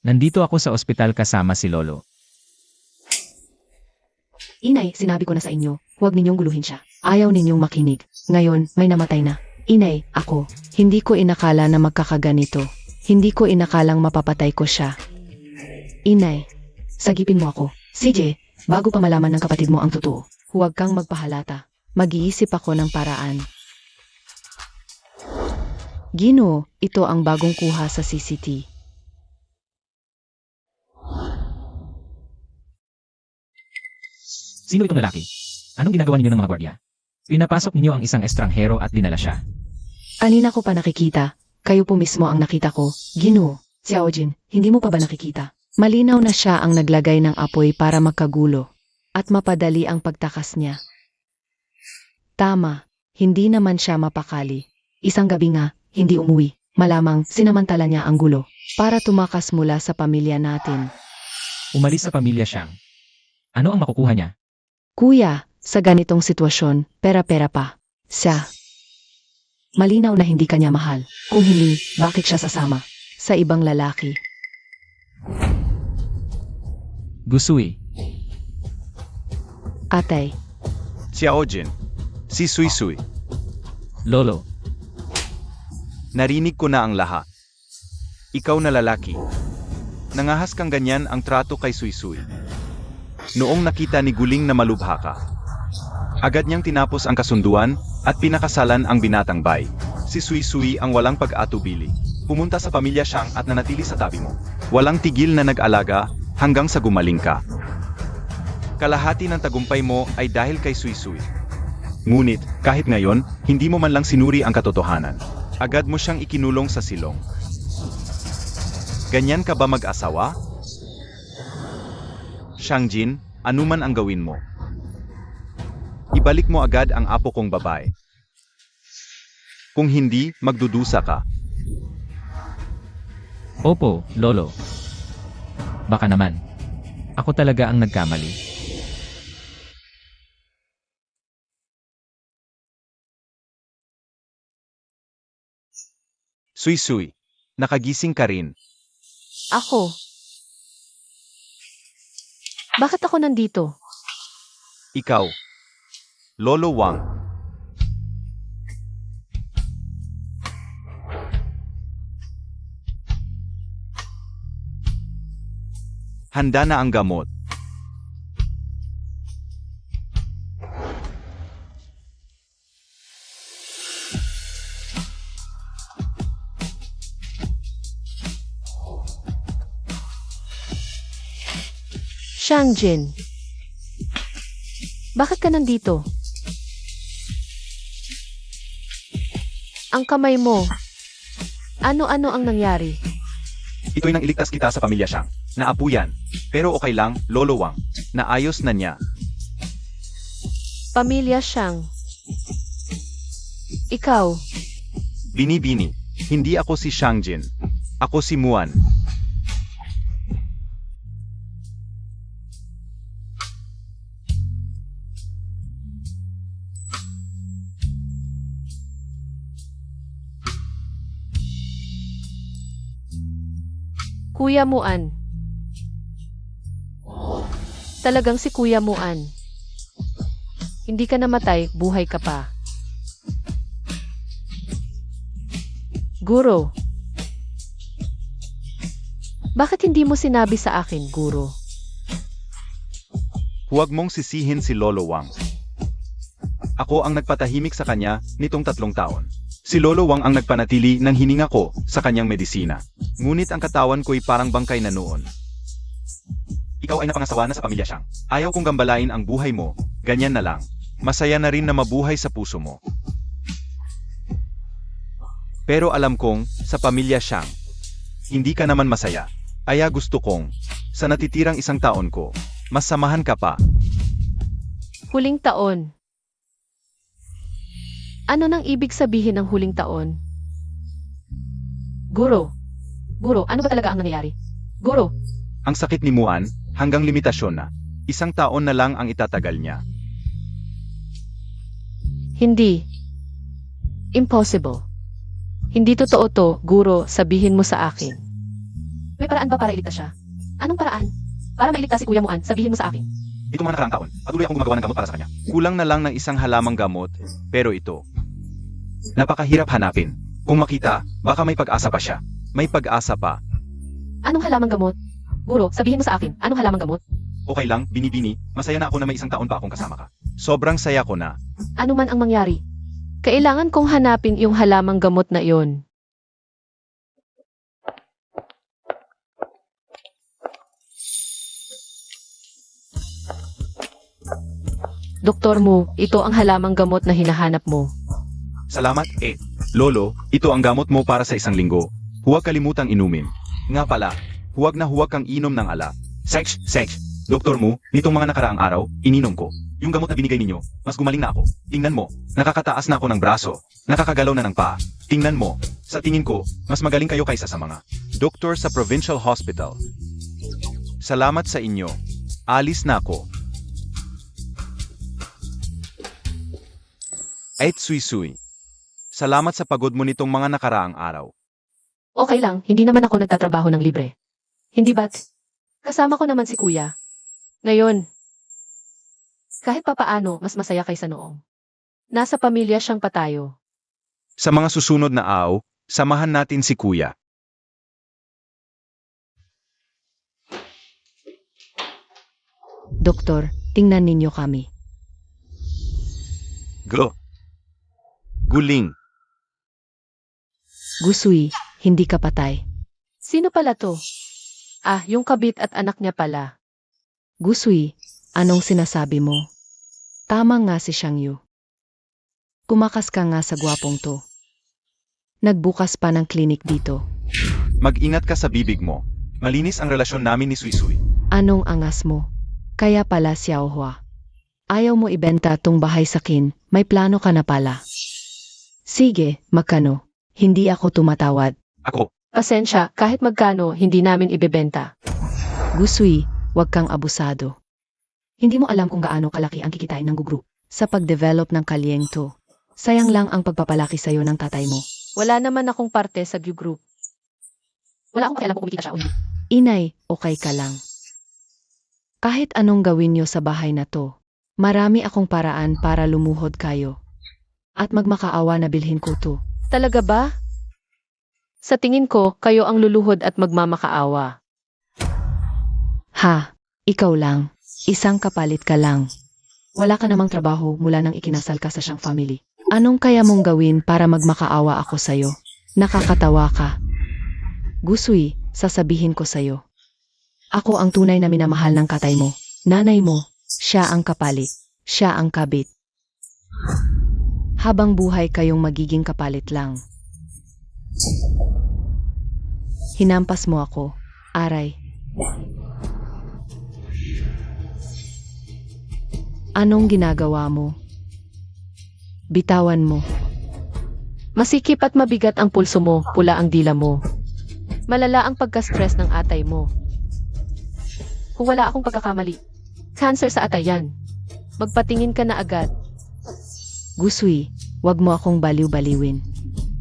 Nandito ako sa ospital kasama si Lolo. Inay, sinabi ko na sa inyo, huwag ninyong guluhin siya. Ayaw ninyong makinig. Ngayon, may namatay na. Inay, ako, hindi ko inakala na magkakaganito. Hindi ko inakalang mapapatay ko siya. Inay, sagipin mo ako. CJ, bago pa malaman ng kapatid mo ang totoo, huwag kang magpahalata. Mag-iisip ako ng paraan. Gino, ito ang bagong kuha sa CCT. Sino itong lalaki? Anong ginagawa ninyo ng mga gwardiya? Pinapasok ninyo ang isang estranghero at dinala siya. Kanina ko pa nakikita. Kayo po mismo ang nakita ko. Gino, Xiaojin, hindi mo pa ba nakikita? Malinaw na siya ang naglagay ng apoy para magkagulo at mapadali ang pagtakas niya. Tama, hindi naman siya mapakali. Isang gabi nga, hindi umuwi. Malamang sinamantala niya ang gulo para tumakas mula sa pamilya natin. Umalis sa pamilya siyang. Ano ang makukuha niya? Kuya, sa ganitong sitwasyon, pera-pera pa. Siya. Malinaw na hindi kanya mahal. Kung hindi, bakit siya sasama sa ibang lalaki? Gusui, Atay, Ojin, si Suy-Suy. Lolo, Narinig ko na ang lahat. Ikaw na lalaki. Nangahas kang ganyan ang trato kay Suy-Suy. Noong nakita ni Guling na malubha ka, agad niyang tinapos ang kasunduan at pinakasalan ang binatang bay. Si Suy-Suy ang walang pag-atubili. Pumunta sa pamilya siyang at nanatili sa tabi mo. Walang tigil na nag-alaga hanggang sa gumaling ka. Kalahati ng tagumpay mo ay dahil kay Suy-Suy. Ngunit, kahit ngayon, hindi mo man lang sinuri ang katotohanan. Agad mo siyang ikinulong sa silong. Ganyan ka ba mag-asawa? Shangjin, anuman ang gawin mo. Ibalik mo agad ang apo kong babae. Kung hindi, magdudusa ka. Opo, Lolo. Baka naman. Ako talaga ang nagkamali. Suy-Suy, nakagising ka rin. Ako. Bakit ako nandito? Ikaw, Lolo Wang. Handa na ang gamot. Shangjin. Bakit ka nandito? Ang kamay mo. Ano-ano ang nangyari? Ito'y nang iligtas kita sa pamilya Shang. Naapo yan. Pero okay lang, Lolo Wang. Naayos na niya. Pamilya siyang. Ikaw, Bini-bini. Hindi ako si Shangjin. Ako si Muan. Kuya Muan. Talagang si Kuya Muan. Hindi ka namatay, buhay ka pa. Guro. Bakit hindi mo sinabi sa akin, Guro? Huwag mong sisihin si Lolo Wang. Ako ang nagpatahimik sa kanya nitong 3 taon. Si Lolo Wang ang nagpanatili ng hininga ko sa kanyang medisina. Ngunit ang katawan ko'y parang bangkay na noon. Ikaw ay napangasawa na sa pamilya Shang. Ayaw kong gambalain ang buhay mo, ganyan na lang. Masaya na rin na mabuhay sa puso mo. Pero alam kong, sa pamilya Shang, hindi ka naman masaya. Kaya gusto kong, sa natitirang 1 taon ko, mas samahan ka pa. Huling taon. Ano nang ibig sabihin ng huling taon? Guro. Guro, ano ba talaga ang nangyayari? Guro, Ang sakit ni Muan, hanggang limitasyon na. 1 taon na lang ang itatagal niya. hindi. Impossible. Hindi totoo to, Guro, sabihin mo sa akin. May paraan ba para iligtas siya? Anong paraan? Para mailigtas si Kuya Muan, sabihin mo sa akin. Itong mga nakaraang taon, patuloy akong gumagawa ng gamot para sa kanya. Kulang na lang ng 1 halamang gamot, pero ito. Napakahirap hanapin. Kung makita, baka may pag-asa pa siya. May pag-asa pa. Anong halamang gamot? Guro, sabihin mo sa akin, anong halamang gamot? Okay lang, bini-bini, masaya na ako na may 1 taon pa akong kasama ka. Sobrang saya ko na. Ano man ang mangyari. Kailangan kong hanapin yung halamang gamot na iyon. Doktor mo, ito ang halamang gamot na hinahanap mo. Salamat, Lolo, ito ang gamot mo para sa 1 linggo. Huwag kalimutang inumin. Nga pala, huwag na huwag kang inom ng ala. Sex. Doktor mo, nitong mga nakaraang araw, ininom ko. Yung gamot na binigay ninyo, mas gumaling na ako. Tingnan mo, nakakataas na ako ng braso. Nakakagalaw na ng paa. Tingnan mo, sa tingin ko, mas magaling kayo kaysa sa mga doktor sa Provincial Hospital. Salamat sa inyo. Alis na ako. Suy. Salamat sa pagod mo nitong mga nakaraang araw. Okay lang, hindi naman ako nagtatrabaho ng libre. Hindi ba't? Kasama ko naman si Kuya. Ngayon, kahit papaano, mas masaya kaysa noong. Nasa pamilya siyang patayo. Sa mga susunod na araw, samahan natin si Kuya. Doktor, tingnan ninyo kami. Guling. Gusui, hindi ka patay. Sino pala to? Ah, yung kabit at anak niya pala. Gusui, anong sinasabi mo? Tama nga si Shang Yu. Kumakas ka nga sa gwapong to. Nagbukas pa ng klinik dito. Mag-ingat ka sa bibig mo. Malinis ang relasyon namin ni Suy. Anong angas mo? Kaya pala Xiaohua. Ayaw mo ibenta tong bahay sa akin, may plano ka na pala. Sige, magkano? Hindi ako tumatawad. Ako, Pasensya, kahit magkano, hindi namin ibebenta. Gusui, wag kang abusado. Hindi mo alam kung gaano kalaki ang kikitain ng gugroup sa pag-develop ng kalyeng to. Sayang lang ang pagpapalaki sa'yo ng tatay mo. Wala naman akong parte sa Q Group. Wala akong pakialam kung kumikita siya o hindi. Inay, okay ka lang. Kahit anong gawin nyo sa bahay na to, marami akong paraan para lumuhod kayo. At magmakaawa na bilhin ko to. Talaga ba? Sa tingin ko, kayo ang luluhod at magmamakaawa. Ha, ikaw lang. Isang kapalit ka lang. Wala ka namang trabaho mula nang ikinasal ka sa siyang family. Anong kaya mong gawin para magmakaawa ako sa'yo? Nakakatawa ka. Gusui, sasabihin ko sa'yo. Ako ang tunay na minamahal ng katay mo. Nanay mo, siya ang kapalit. Siya ang kabit. Habang buhay kayong magiging kapalit lang. Hinampas mo ako, aray. Anong ginagawa mo? Bitawan mo. Masikip at mabigat ang pulso mo, pula ang dila mo. Malala ang pagka-stress ng atay mo. Kung wala akong pagkakamali, cancer sa atay yan. Magpatingin ka na agad. Gusui, wag mo akong baliw-baliwin.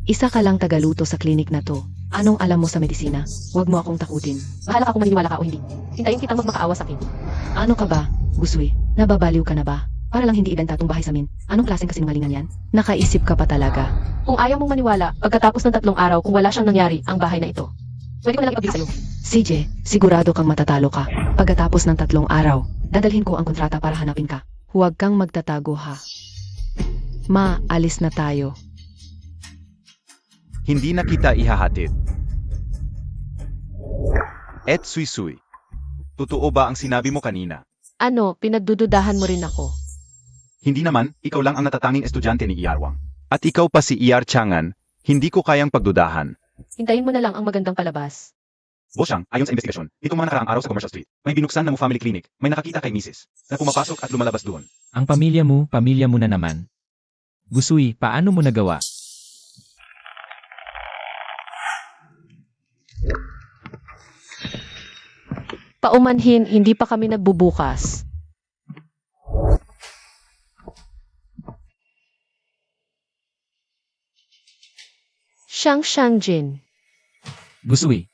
Isa ka lang tagaluto sa klinik na to. Anong alam mo sa medisina? Wag mo akong takutin. Bahala ka kung maniniwala ka o hindi. Hintayin kitang magmakaawa sa akin. Ano ka ba, Gusui? Nababaliw ka na ba? Para lang hindi ibenta tong bahay sa amin. Anong klaseng kasinungalingan yan? Nakaisip ka pa talaga. Kung ayaw mong maniwala, pagkatapos ng 3 araw kung wala siyang nangyari ang bahay na ito, pwede ko na lang i-update sa'yo. CJ, sigurado kang matatalo ka. Pagkatapos ng 3 araw, dadalhin ko ang kontrata para hanapin ka. Huwag kang magtatago ha. Ma, alis na tayo. Hindi na kita ihahatid. Et Suisui. Totoo ba ang sinabi mo kanina? Ano, pinagdududahan mo rin ako. Hindi naman, ikaw lang ang natatanging estudyante ni Iyarwang. At ikaw pa si Iyar Changan, hindi ko kayang pagdudahan. Hintayin mo na lang ang magandang palabas. Bosyang, ayon sa investigasyon, itong mga nakaraang araw sa Commercial Street, may binuksan na mo family clinic, may nakakita kay Mrs. na pumapasok at lumalabas doon. Ang pamilya mo na naman. Gusui, paano mo nagawa? Paumanhin, hindi pa kami nagbubukas. Shangjin. Gusui,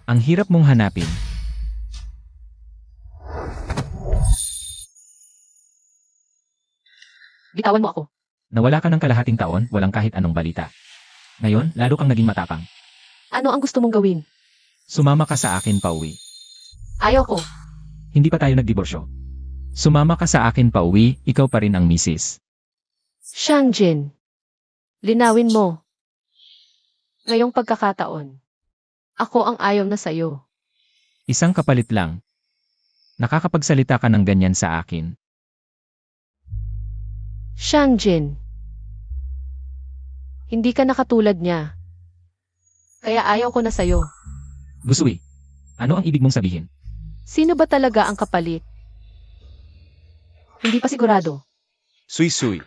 ang hirap mong hanapin. Bitawan mo ako. Nawala ka ng kalahating taon, walang kahit anong balita. Ngayon, lalo kang naging matapang. Ano ang gusto mong gawin? Sumama ka sa akin pauwi. Ayaw ko. Hindi pa tayo nagdiborsyo. Sumama ka sa akin pauwi, ikaw pa rin ang misis. Shangjin. Linawin mo. Ngayong pagkakataon. Ako ang ayaw na sayo. Isang kapalit lang. Nakakapagsalita ka ng ganyan sa akin. Shangjin. Hindi ka nakatulad niya. Kaya ayaw ko na sayo. Gusui, ano ang ibig mong sabihin? Sino ba talaga ang kapalit? Hindi pa sigurado. Suisui.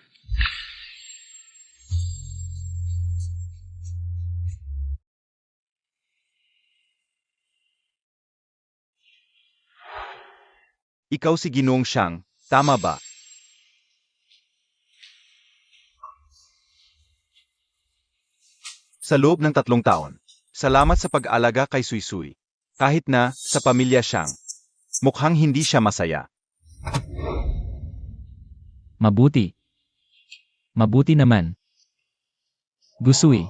Ikaw si Ginoong Siyang, tama ba? Sa loob ng 3 taon, salamat sa pag-alaga kay Suisui. Kahit na, sa pamilya Siyang, mukhang hindi siya masaya. Mabuti. Mabuti naman. Gusui,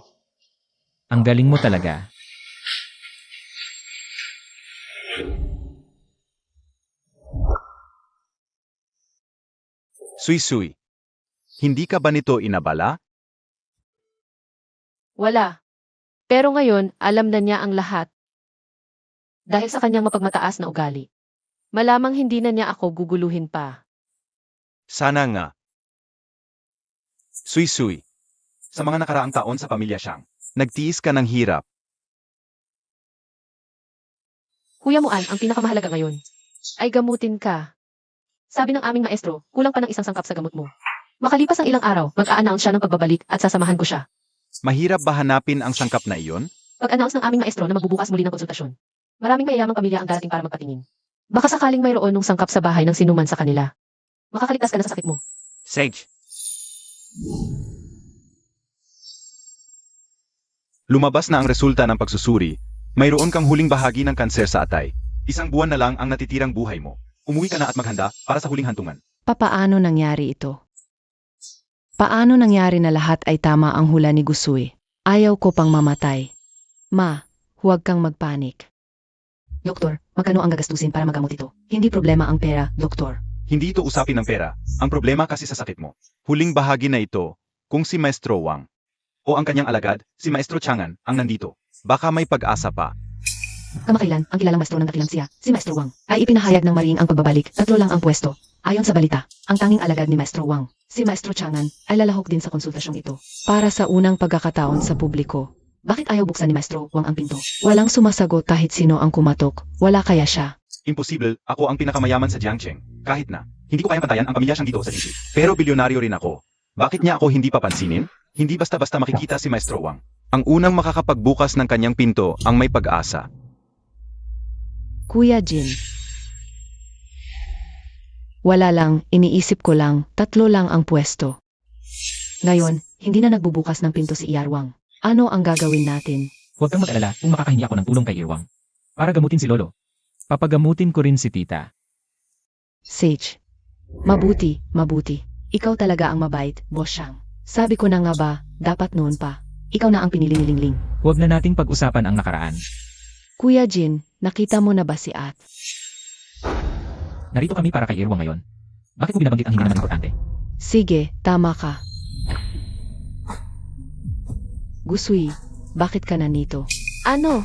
ang galing mo talaga. Suisui, hindi ka ba nito inabala? Wala. Pero ngayon, alam na niya ang lahat. Dahil sa kanyang mapagmataas na ugali. Malamang hindi na niya ako guguluhin pa. Sana nga. Suisui, sa mga nakaraang taon sa pamilya Siyang, nagtiis ka ng hirap. Kuya Muan, ang pinakamahalaga ngayon ay gamutin ka. Sabi ng aming maestro, kulang pa ng 1 sangkap sa gamot mo. Makalipas ang ilang araw, mag-a-announce siya ng pagbabalik at sasamahan ko siya. Mahirap ba hanapin ang sangkap na iyon? Pag-announce ng aming maestro na magbubukas muli ng konsultasyon. Maraming mayayamang pamilya ang darating para magpatingin. Baka sakaling mayroon ng sangkap sa bahay ng sinuman sa kanila. Makakaligtas ka na sa sakit mo. Sage. Lumabas na ang resulta ng pagsusuri. Mayroon kang huling bahagi ng kanser sa atay. 1 buwan na lang ang natitirang buhay mo. Umuwi ka na at maghanda para sa huling hantungan. Papaano nangyari ito? Paano nangyari na lahat ay tama ang hula ni Gusui? Ayaw ko pang mamatay. Ma, huwag kang magpanik. Doktor, magkano ang gagastusin para magamot ito? Hindi problema ang pera, doktor. Hindi ito usapin ng pera. Ang problema kasi sa sakit mo. Huling bahagi na ito, kung si Maestro Wang o ang kanyang alagad, si Maestro Changan, ang nandito. Baka may pag-asa pa. Kamakailan, ang kilalang maestro ng dakilang siya, si Maestro Wang, ay ipinahayag ng mariing ang pagbabalik, 3 lang ang pwesto. Ayon sa balita, ang tanging alagad ni Maestro Wang, si Maestro Chang'an, ay lalahok din sa konsultasyong ito. Para sa unang pagkakataon sa publiko, bakit ayaw buksan ni Maestro Wang ang pinto? Walang sumasagot kahit sino ang kumatok, wala kaya siya. Imposible, ako ang pinakamayaman sa Jiangcheng. Kahit na, hindi ko kayang pantayan ang pamilya siyang dito sa DC. Pero bilyonaryo rin ako. Bakit niya ako hindi papansinin? Hindi basta-basta makikita si Maestro Wang. Ang unang makakapagbukas ng kanyang pinto ang may pag-asa. Kuya Jin. Wala lang, iniisip ko lang, 3 lang ang pwesto. Ngayon, hindi na nagbubukas ng pinto si Iyarwang. Ano ang gagawin natin? Huwag kang mag-alala kung makakahingi ako ng tulong kay Irwang. Para gamutin si Lolo. Papagamutin ko rin si Tita. Sage. Mabuti, mabuti. Ikaw talaga ang mabait, Boss Shang. Sabi ko na nga ba, dapat noon pa. Ikaw na ang pinili ni Lingling. Huwag na nating pag-usapan ang nakaraan. Kuya Jin, nakita mo na ba si At? Narito kami para kay Irwang ngayon. Bakit mo binabanggit ang hindi naman importante? Sige, tama ka. Gusui, bakit ka nandito? Ano?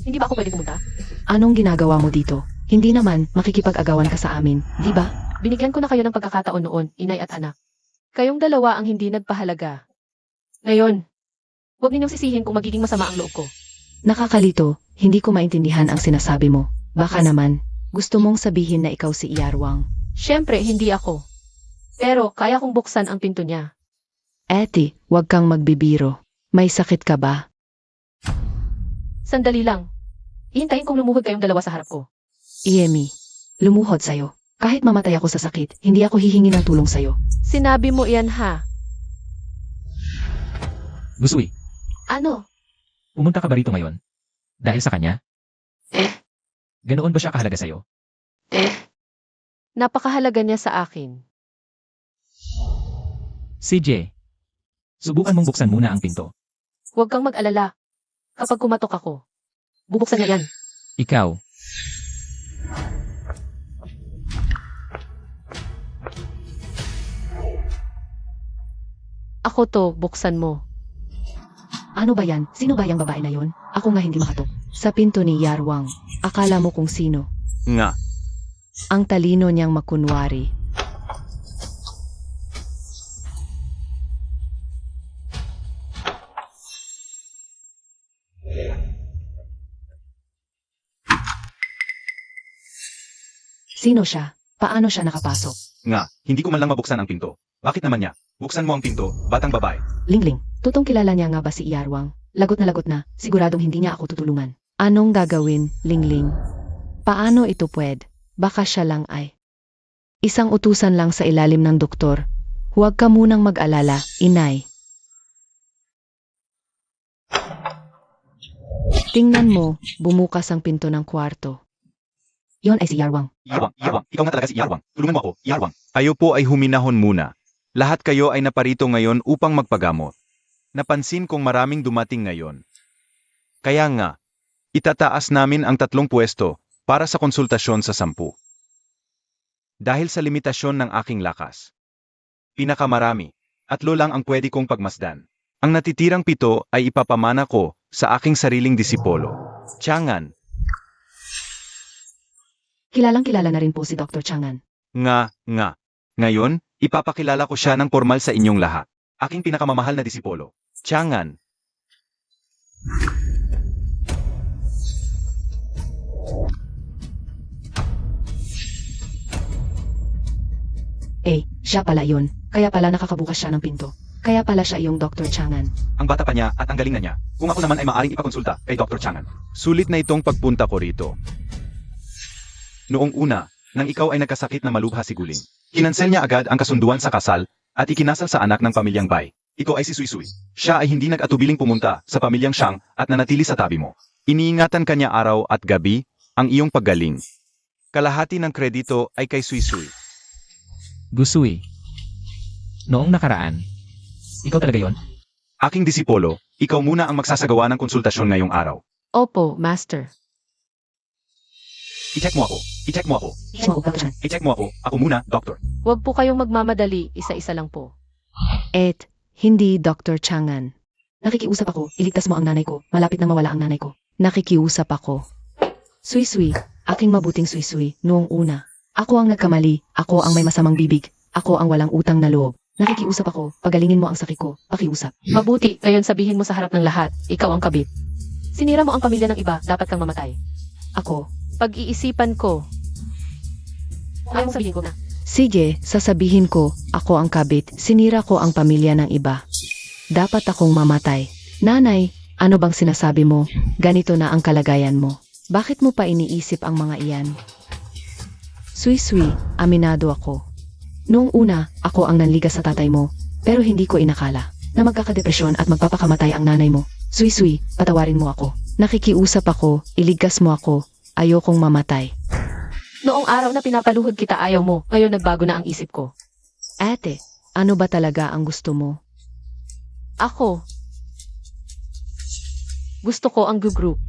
Hindi ba ako pwede pumunta? Anong ginagawa mo dito? Hindi naman makikipag-agawan ka sa amin, di ba? Binigyan ko na kayo ng pagkakataon noon, inay at anak. Kayong dalawa ang hindi nagpahalaga. Ngayon, huwag ninyong sisihin kung magiging masama ang loob ko. Nakakalito, hindi ko maintindihan ang sinasabi mo. Baka naman, gusto mong sabihin na ikaw si Iyarwang. Siyempre, hindi ako. Pero kaya kong buksan ang pinto niya. Eti, huwag kang magbibiro. May sakit ka ba? Sandali lang. Hihintayin kong lumuhod kayong dalawa sa harap ko. Iemi, lumuhod sa'yo. Kahit mamatay ako sa sakit, hindi ako hihingi ng tulong sa'yo. Sinabi mo iyan ha? Gusui, Ano? pumunta ka ba rito ngayon? Dahil sa kanya? Ganoon ba siya kahalaga sa'yo? Napakahalaga niya sa akin. CJ, subukan mong buksan muna ang pinto. Huwag kang mag-alala. Kapag kumatok ako, bubuksan niya yan. Ikaw, Ako to, buksan mo. Ano ba yan? Sino ba yung babae na yon? Ako nga hindi makatok. Sa pinto ni Yarwang, akala mo kung sino. Nga, Ang talino niyang makunwari. Sino siya? Paano siya nakapasok? nga, hindi ko man lang mabuksan ang pinto. Bakit naman niya? Buksan mo ang pinto, batang babae. Lingling, tutong kilala niya nga ba si Iyarwang? Lagot na, siguradong hindi niya ako tutulungan. Anong gagawin, Lingling? Paano ito pwede? Baka siya lang ay. Isang utusan lang sa ilalim ng doktor. Huwag ka munang mag-alala, inay. Tingnan mo, bumukas ang pinto ng kwarto. Yon ay si Yarwang. Yarwang, ikaw nga talaga si Yarwang. Tulungan mo ako, Yarwang. Kayo po ay huminahon muna. Lahat kayo ay naparito ngayon upang magpagamot. Napansin kong maraming dumating ngayon. Kaya nga, itataas namin ang 3 pwesto para sa konsultasyon sa 10. Dahil sa limitasyon ng aking lakas. Pinakamarami, 3 lang ang pwede kong pagmasdan. Ang natitirang 7 ay ipapamana ko sa aking sariling disipolo. Chang'an, Kilalang-kilala na rin po si Dr. Chang'an. nga. Ngayon, ipapakilala ko siya ng formal sa inyong lahat. Aking pinakamamahal na disipolo, Chang'an. Siya pala yun. Kaya pala nakakabukas siya ng pinto. Kaya pala siya yung Dr. Chang'an. Ang bata pa niya at ang galing na niya. Kung ako naman ay maaaring ipakonsulta kay Dr. Chang'an. Sulit na itong pagpunta ko rito. Noong una, nang ikaw ay nagkasakit na malubha si Guling, kinansel niya agad ang kasunduan sa kasal at ikinasal sa anak ng pamilyang Bai. Ito ay si Suisui. Siya ay hindi nag-atubiling pumunta sa pamilyang Shang at nanatili sa tabi mo. Iniingatan kanya araw at gabi ang iyong paggaling. Kalahati ng kredito ay kay Suisui. Gusui. Noong nakaraan, ikaw talaga yon? Aking disipolo, ikaw muna ang magsasagawa ng konsultasyon ngayong araw. Opo, Master. I-check mo ako. I-check mo ako. Siya mo, Dr. Chan. I-check mo ako. Ako muna, Doctor. Huwag po kayong magmamadali, isa-isa lang po. Hindi Dr. Chang'an. Nakikiusap ako, iligtas mo ang nanay ko. Malapit na mawala ang nanay ko. Nakikiusap ako. Sui-sui, aking mabuting sui-sui, noong una. Ako ang nagkamali, ako ang may masamang bibig, ako ang walang utang na loob. Nakikiusap ako, pagalingin mo ang sakit ko, pakiusap. Mabuti, ngayon sabihin mo sa harap ng lahat, ikaw ang kabit. Sinira mo ang pamilya ng iba, dapat kang mamatay. Ako. Pag-iisipan ko. Ayaw mo sabihin ko na. Sige, sasabihin ko, ako ang kabit, sinira ko ang pamilya ng iba. Dapat akong mamatay. Nanay, ano bang sinasabi mo? Ganito na ang kalagayan mo. Bakit mo pa iniisip ang mga iyan? Sui-sui, aminado ako. Noong una, ako ang nanligas sa tatay mo, pero hindi ko inakala na magkakadepresyon at magpapakamatay ang nanay mo. Sui-sui, patawarin mo ako. Nakikiusap ako, iligtas mo ako, ayokong mamatay. Noong araw na pinapaluhod kita ayaw mo, ngayon nagbago na ang isip ko. Ate, ano ba talaga ang gusto mo? Ako. Gusto ko ang group.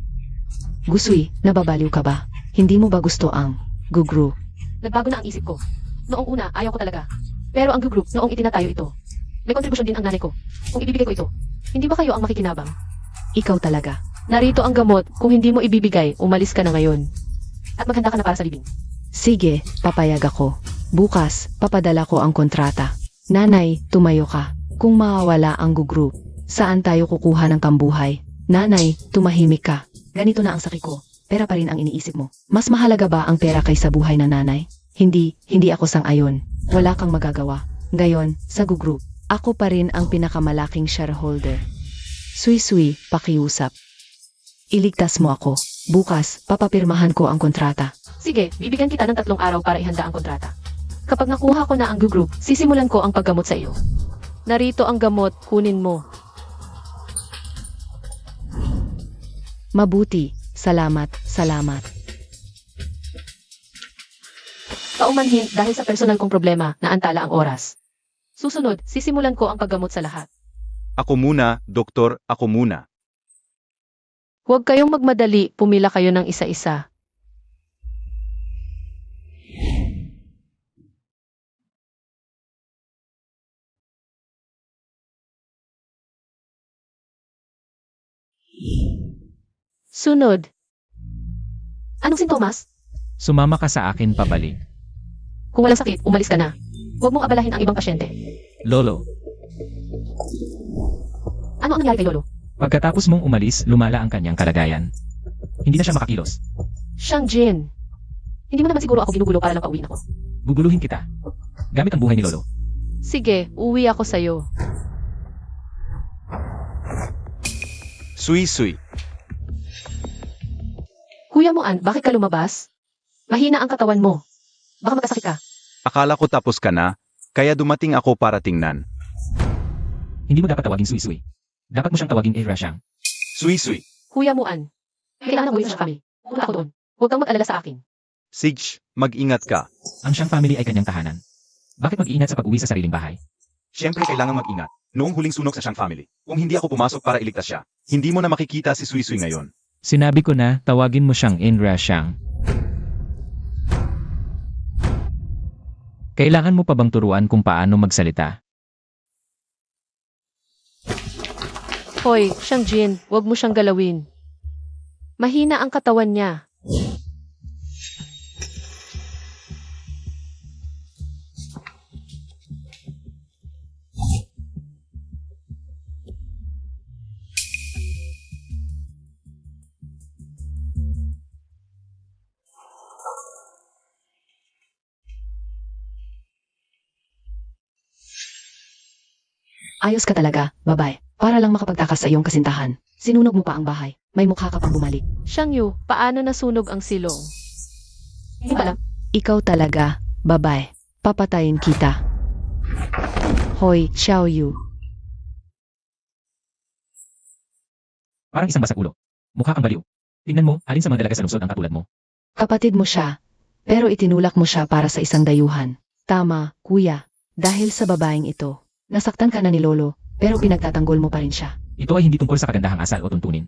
Gusui, nababaliw ka ba? Hindi mo ba gusto ang gugru? Nagbago na ang isip ko. Noong una, ayaw ko talaga. Pero ang group, noong itinatayo ito, may kontribusyon din ang nanay ko. Kung ibibigay ko ito, hindi ba kayo ang makikinabang? Ikaw talaga. Narito ang gamot, kung hindi mo ibibigay, umalis ka na ngayon. At maghanda ka na para sa libing. Sige, papayag ako. Bukas, papadala ko ang kontrata. Nanay, tumayo ka. Kung mawawala ang gugru, saan tayo kukuha ng kambuhay? Nanay, tumahimik ka. Ganito na ang sakit ko. Pera pa rin ang iniisip mo. Mas mahalaga ba ang pera kaysa buhay ng nanay? Hindi ako sang-ayon. Wala kang magagawa. Ngayon, sa gugru, ako pa rin ang pinakamalaking shareholder. Sui-sui, pakiusap. Iligtas mo ako. Bukas, papapirmahan ko ang kontrata. Sige, bibigyan kita ng 3 araw para ihanda ang kontrata. Kapag nakuha ko na ang group, sisimulan ko ang paggamot sa iyo. Narito ang gamot, kunin mo. Mabuti. Salamat. Paumanhin dahil sa personal kong problema na antala ang oras. Susunod, sisimulan ko ang paggamot sa lahat. Ako muna, doktor, ako muna. Huwag kayong magmadali, pumila kayo ng isa-isa. Sunod. Anong sintomas? Sumama ka sa akin pabalik. Kung walang sakit, umalis ka na. Huwag mong abalahin ang ibang pasyente. Lolo, Ano ang nangyari kay Lolo? pagkatapos mong umalis, lumala ang kanyang kalagayan. Hindi na siya makakilos. Siyang Jin. Hindi mo naman siguro ako ginugulo para lang pauwiin ako. Guguluhin kita. Gamit ang buhay ni Lolo. Sige, uwi ako sa'yo. Sui-sui. Kuya mo, An, bakit ka lumabas? Mahina ang katawan mo. Baka magkasakit ka. Akala ko tapos ka na, kaya dumating ako para tingnan. Hindi mo dapat tawagin Sui-Sui. Dapat mo siyang tawagin Irasyang. Sui-sui. Kuya mo, An. Kailangan mo sa kami. Punta ako doon. Huwag kang mag-alala sa akin. Sige, mag-ingat ka. Ang siyang family ay kanyang tahanan. Bakit mag-iingat sa pag-uwi sa sariling bahay? Siyempre kailangan mag-ingat. Noong huling sunog sa siyang family, kung hindi ako pumasok para iligtas siya, hindi mo na makikita si Sui-sui ngayon. Sinabi ko na, tawagin mo siyang Irasyang. Kailangan mo pa bang turuan kung paano magsalita? Hoy, siyang Jin, huwag mo siyang galawin. Mahina ang katawan niya. Ayos ka talaga, babae. Para lang makapagtakas sa iyong kasintahan. Sinunog mo pa ang bahay. May mukha ka pang bumalik. Siyang Yu, paano nasunog ang silong? Hindi ba alam? Ikaw talaga, babae. Papatayin kita. Hoy, Xiao Yu. Parang isang basag ulo. Mukha kang baliw. Tingnan mo, alin sa mga dalaga sa lungsod ang katulad mo. Kapatid mo siya. Pero itinulak mo siya para sa isang dayuhan. Tama, kuya. Dahil sa babaeng ito, nasaktan ka na ni Lolo, pero pinagtatanggol mo pa rin siya. Ito ay hindi tungkol sa kagandahang asal o tuntunin.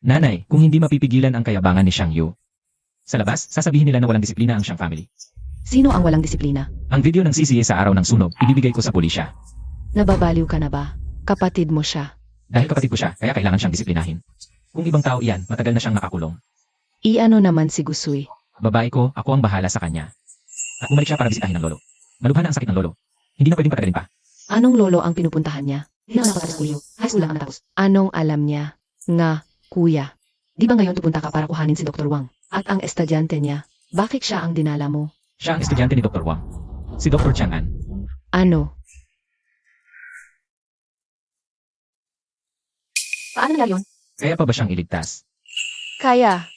Nanay, kung hindi mapipigilan ang kayabangan ni Xiang Yu, sa labas, sasabihin nila na walang disiplina ang Xiang family. Sino ang walang disiplina? Ang video ng CCA sa araw ng sunog, ibibigay ko sa pulisya. Nababaliw ka na ba? Kapatid mo siya. Dahil kapatid ko siya, kaya kailangan siyang disiplinahin. Kung ibang tao iyan, matagal na siyang nakakulong. Iano naman si Gusui. Babae ko, ako ang bahala sa kanya. At bumalik siya para bisitahin ng lolo. Malubha na ang sakit ng lolo. Hindi na pwedeng patagalin pa. Anong lolo ang pinupuntahan niya? Hindi naman ako sa school. High school lang ang natapos. Anong alam niya? Nga, kuya. Di ba ngayon pupunta ka para kuhanin si Dr. Wang? At ang estudyante niya, bakit siya ang dinala mo? Siya ang estudyante ni Dr. Wang. Si Dr. Chang'an. Ano? Paano nangyari yun? Kaya pa ba siyang iligtas? Kaya.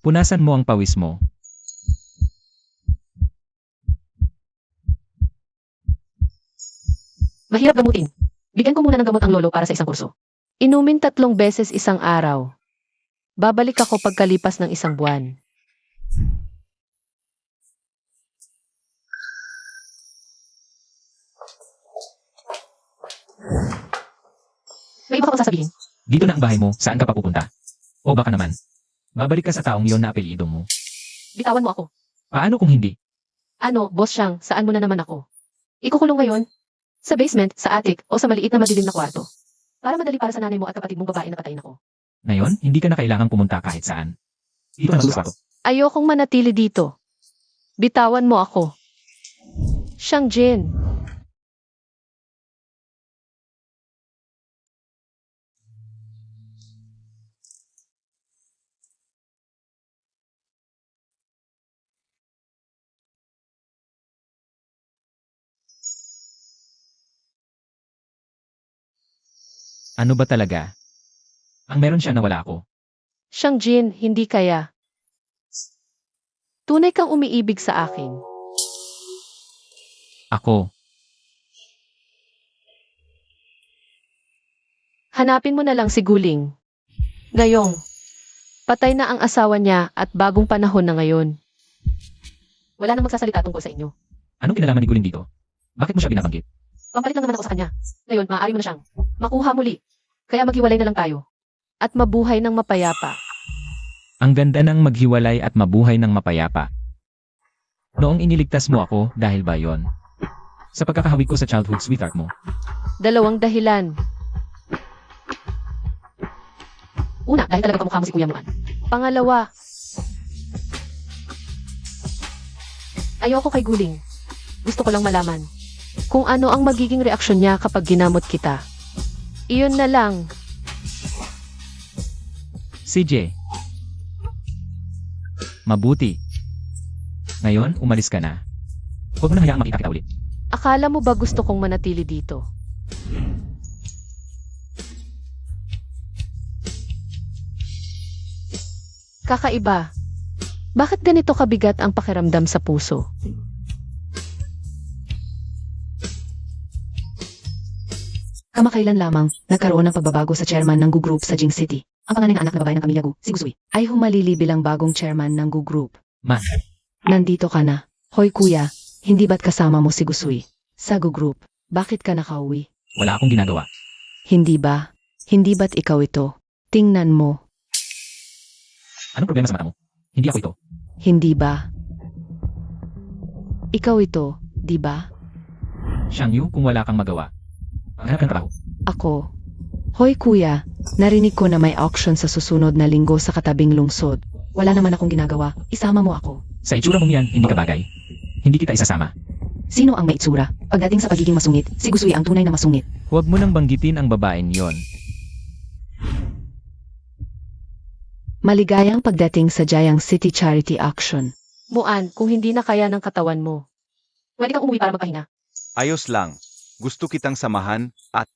Punasan mo ang pawis mo. Mahirap gamutin. Bigyan ko muna ng gamot ang lolo para sa isang kurso. Inumin 3 beses isang araw. Babalik ako pagkalipas ng 1 buwan. May iba ka bang sasabihin? Dito na ang bahay mo, saan ka pa pupunta? O baka naman, babalik ka sa taong yon na apelyido mo. Bitawan mo ako. Paano kung hindi? Ano, boss Shang, saan mo na naman ako? Ikukulong ngayon? Sa basement, sa attic, o sa maliit na madilim na kwarto? Para madali para sa nanay mo at kapatid mong babae na patayin ako. Ngayon, hindi ka na kailangang pumunta kahit saan. Dito na sa Ayokong manatili dito. Bitawan mo ako. Shang Jin. Ano ba talaga? Ang meron siya na wala ako. Shang Jin, hindi kaya. Tunay kang umiibig sa akin. Ako, Hanapin mo na lang si Guling. Gayong, patay na ang asawa niya at bagong panahon na ngayon. Wala nang magsasalita tungkol sa inyo. anong kinalaman ni Guling dito? Bakit mo siya binabanggit? Pampalit lang naman ako sa kanya. Ngayon, maaari mo na siyang makuha muli. Kaya maghiwalay na lang tayo. At mabuhay ng mapayapa. Ang ganda ng maghiwalay at mabuhay ng mapayapa. Noong iniligtas mo ako, dahil ba yon? Sa pagkakahawig ko sa childhood sweetheart mo. 2 dahilan. Una, dahil talaga kamukha mo si Kuya Muan. Pangalawa, ayoko kay Guling. Gusto ko lang malaman kung ano ang magiging reaksyon niya kapag ginamot kita. Iyon na lang. CJ. Mabuti. Ngayon, umalis ka na. Huwag mo na hayaang makita kita ulit. Akala mo ba gusto kong manatili dito? Kakaiba. Bakit ganito kabigat ang pakiramdam sa puso? Kamakailan lamang, nagkaroon ng pagbabago sa chairman ng Gu Group sa Jing City. Ang pangalan ng anak na babae ng pamilya Gu, si Gusui, ay humalili bilang bagong chairman ng Gu Group. Ma. Nandito ka na. Hoy kuya, hindi ba't kasama mo si Gusui? Sa Gu Group, bakit ka nakauwi? Wala akong ginagawa. Hindi ba? Hindi ba't ikaw ito? Tingnan mo. Anong problema sa mata mo? Hindi ako ito. Hindi ba? Ikaw ito, di ba? Shang Yu, kung wala kang magawa, maghanap ka ng trabaho. Ako. Hoy kuya, narinig ko na may auction sa susunod na linggo sa katabing lungsod. Wala naman akong ginagawa. Isama mo ako. Sa itsura mong yan, hindi ka bagay. Hindi kita isasama. Sino ang may itsura? Pagdating sa pagiging masungit, si Gusui ang tunay na masungit. Huwag mo nang banggitin ang babaeng yon. Maligayang pagdating sa Jayang City Charity Auction. Muan, kung hindi na kaya ng katawan mo, pwede kang umuwi para magpahinga. Ayos lang. Gusto kitang samahan at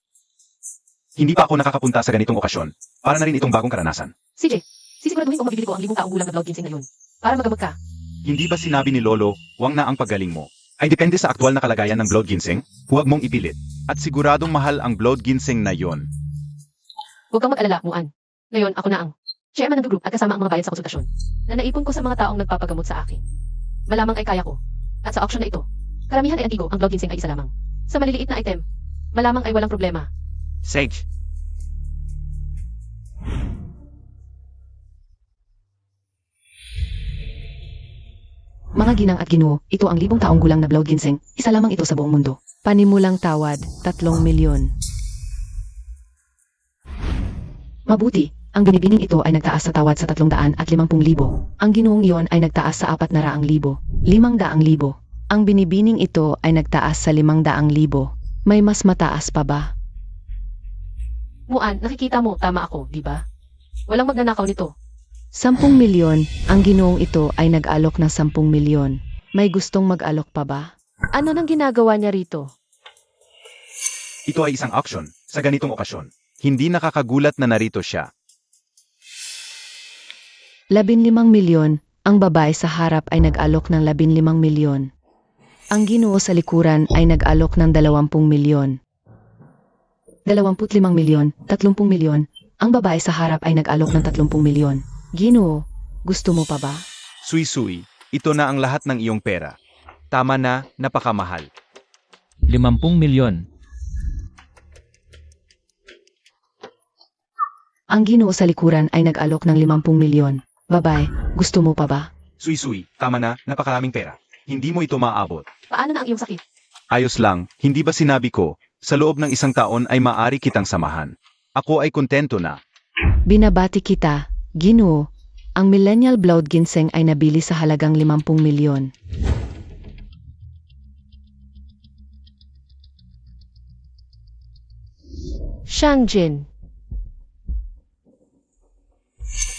hindi pa ako nakakapunta sa ganitong okasyon. Para na rin itong bagong karanasan. CJ, sisiguraduhin kong mabibili ko ang 5 taong gulang na blood ginseng ngayon. Para magamot ka. Hindi ba sinabi ni Lolo, wang na ang paggaling mo? Ay depende sa aktwal na kalagayan ng blood ginseng, huwag mong ipilit. At siguradong mahal ang blood ginseng na yon. Huwag kang mag-alala, Muan. Ngayon, ako na ang chairman ng group at kasama ang mga bayad sa konsultasyon na naipon ko sa mga taong nagpapagamot sa akin. Malamang ay kaya ko. At sa auction na ito, karamihan ay antigo, ang blood ginseng ay isa lamang. Sa maliliit na item, malamang ay walang problema. Sage, Mga ginang at ginoo, ito ang 1,000 taong gulang na blood ginseng, isa lamang ito sa buong mundo. Panimulang tawad, 3 milyon. Mabuti, ang binibining ito ay nagtaas sa tawad sa 350,000. Ang ginoong iyon ay nagtaas sa 400,000. 500,000. Ang binibining ito ay nagtaas sa 500,000. May mas mataas pa ba? Muan, nakikita mo, tama ako, di ba? Walang magnanakaw nito. 10 milyon, ang ginoong ito ay nag-alok ng 10 milyon. May gustong mag-alok pa ba? Ano nang ginagawa niya rito? ito ay isang auction sa ganitong okasyon. Hindi nakakagulat na narito siya. 15 milyon, ang babae sa harap ay nag-alok ng 15 milyon. Ang ginoo sa likuran ay nag-alok ng 20 milyon. 25 milyon, 30 milyon, ang babae sa harap ay nag-alok ng 30 milyon. Ginoo, gusto mo pa ba? Sui-sui, ito na ang lahat ng iyong pera. Tama na, napakamahal. 50 milyon. Ang ginoo sa likuran ay nag-alok ng 50 milyon. Babae, gusto mo pa ba? Sui-sui, tama na, napakaraming pera. Hindi mo ito maaabot. Paano na ang iyong sakit? Ayos lang, hindi ba sinabi ko, sa loob ng 1 taon ay maaari kitang samahan. Ako ay kontento na. Binabati kita, ginoo. Ang millennial blood ginseng ay nabili sa halagang 50 milyon. Shangjin.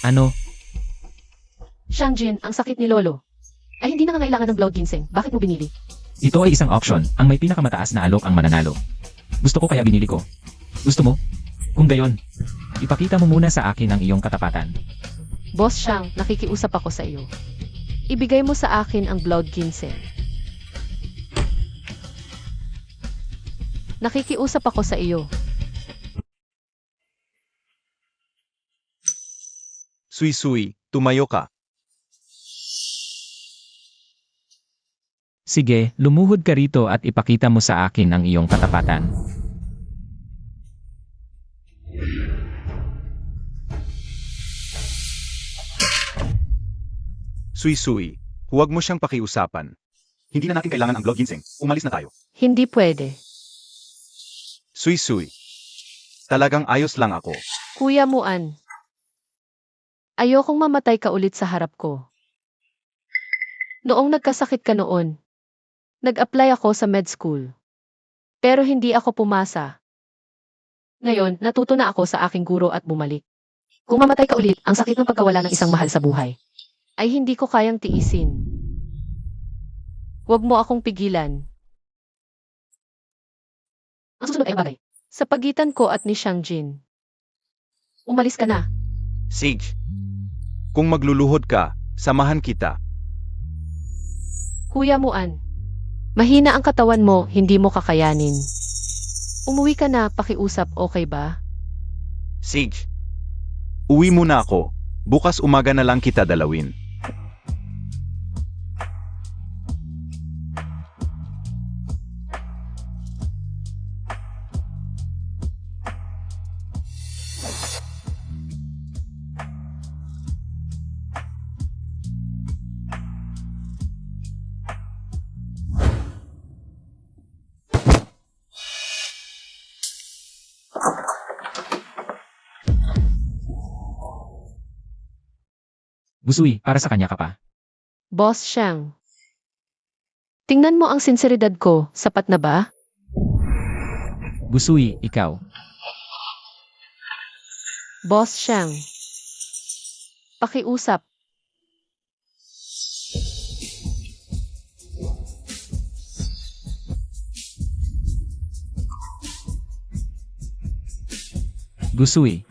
Ano? Shangjin, ang sakit ni Lolo. Ay hindi nangangailangan ng blood ginseng. Bakit mo binili? Ito ay isang auction. Ang may pinakamataas na alok ang mananalo. Gusto ko kaya binili ko. Gusto mo? Kung gayon, ipakita mo muna sa akin ang iyong katapatan. Boss Shang, nakikiusap ako sa iyo. Ibigay mo sa akin ang blood ginseng. Nakikiusap ako sa iyo. Sui-sui, tumayo ka. Sige, lumuhod ka rito at ipakita mo sa akin ang iyong katapatan. Sui-sui, huwag mo siyang pakiusapan. Hindi na natin kailangan ang blood ginseng. Umalis na tayo. Hindi pwede. Sui-sui. Talagang ayos lang ako. Kuya Muan. Ayokong mamatay ka ulit sa harap ko. Noong nagkasakit ka noon, nag-apply ako sa med school. Pero hindi ako pumasa. Ngayon, natuto na ako sa aking guro at bumalik. Kung mamatay ka ulit, ang sakit ng pagkawala ng isang mahal sa buhay, ay hindi ko kayang tiisin. Huwag mo akong pigilan. Ang susunod ay ang bagay. Sa pagitan ko at ni Shangjin. Umalis ka na. Sage. Kung magluluhod ka, samahan kita. Kuya Muan. Mahina ang katawan mo, hindi mo kakayanin. Umuwi ka na, pakiusap, okay ba? Sage. Uwi muna ako. Bukas umaga na lang kita dalawin. Busui, para sa kanya ka pa. Boss Shang. Tingnan mo ang sinseridad ko, sapat na ba? Busui, ikaw. Boss Shang. Pakiusap. Busui.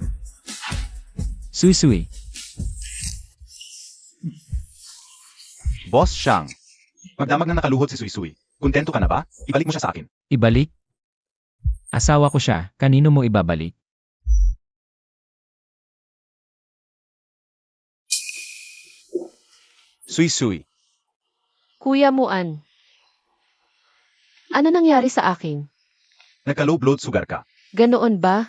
Sui-sui. Boss Shang. Magdamag na nakaluhod si Sui-sui. Kontento ka na ba? Ibalik mo siya sa akin. Ibalik? Asawa ko siya, kanino mo ibabalik? Suy-suy. Kuya Muan. Ano nangyari sa akin? Nagka-low blood sugar ka. Ganoon ba?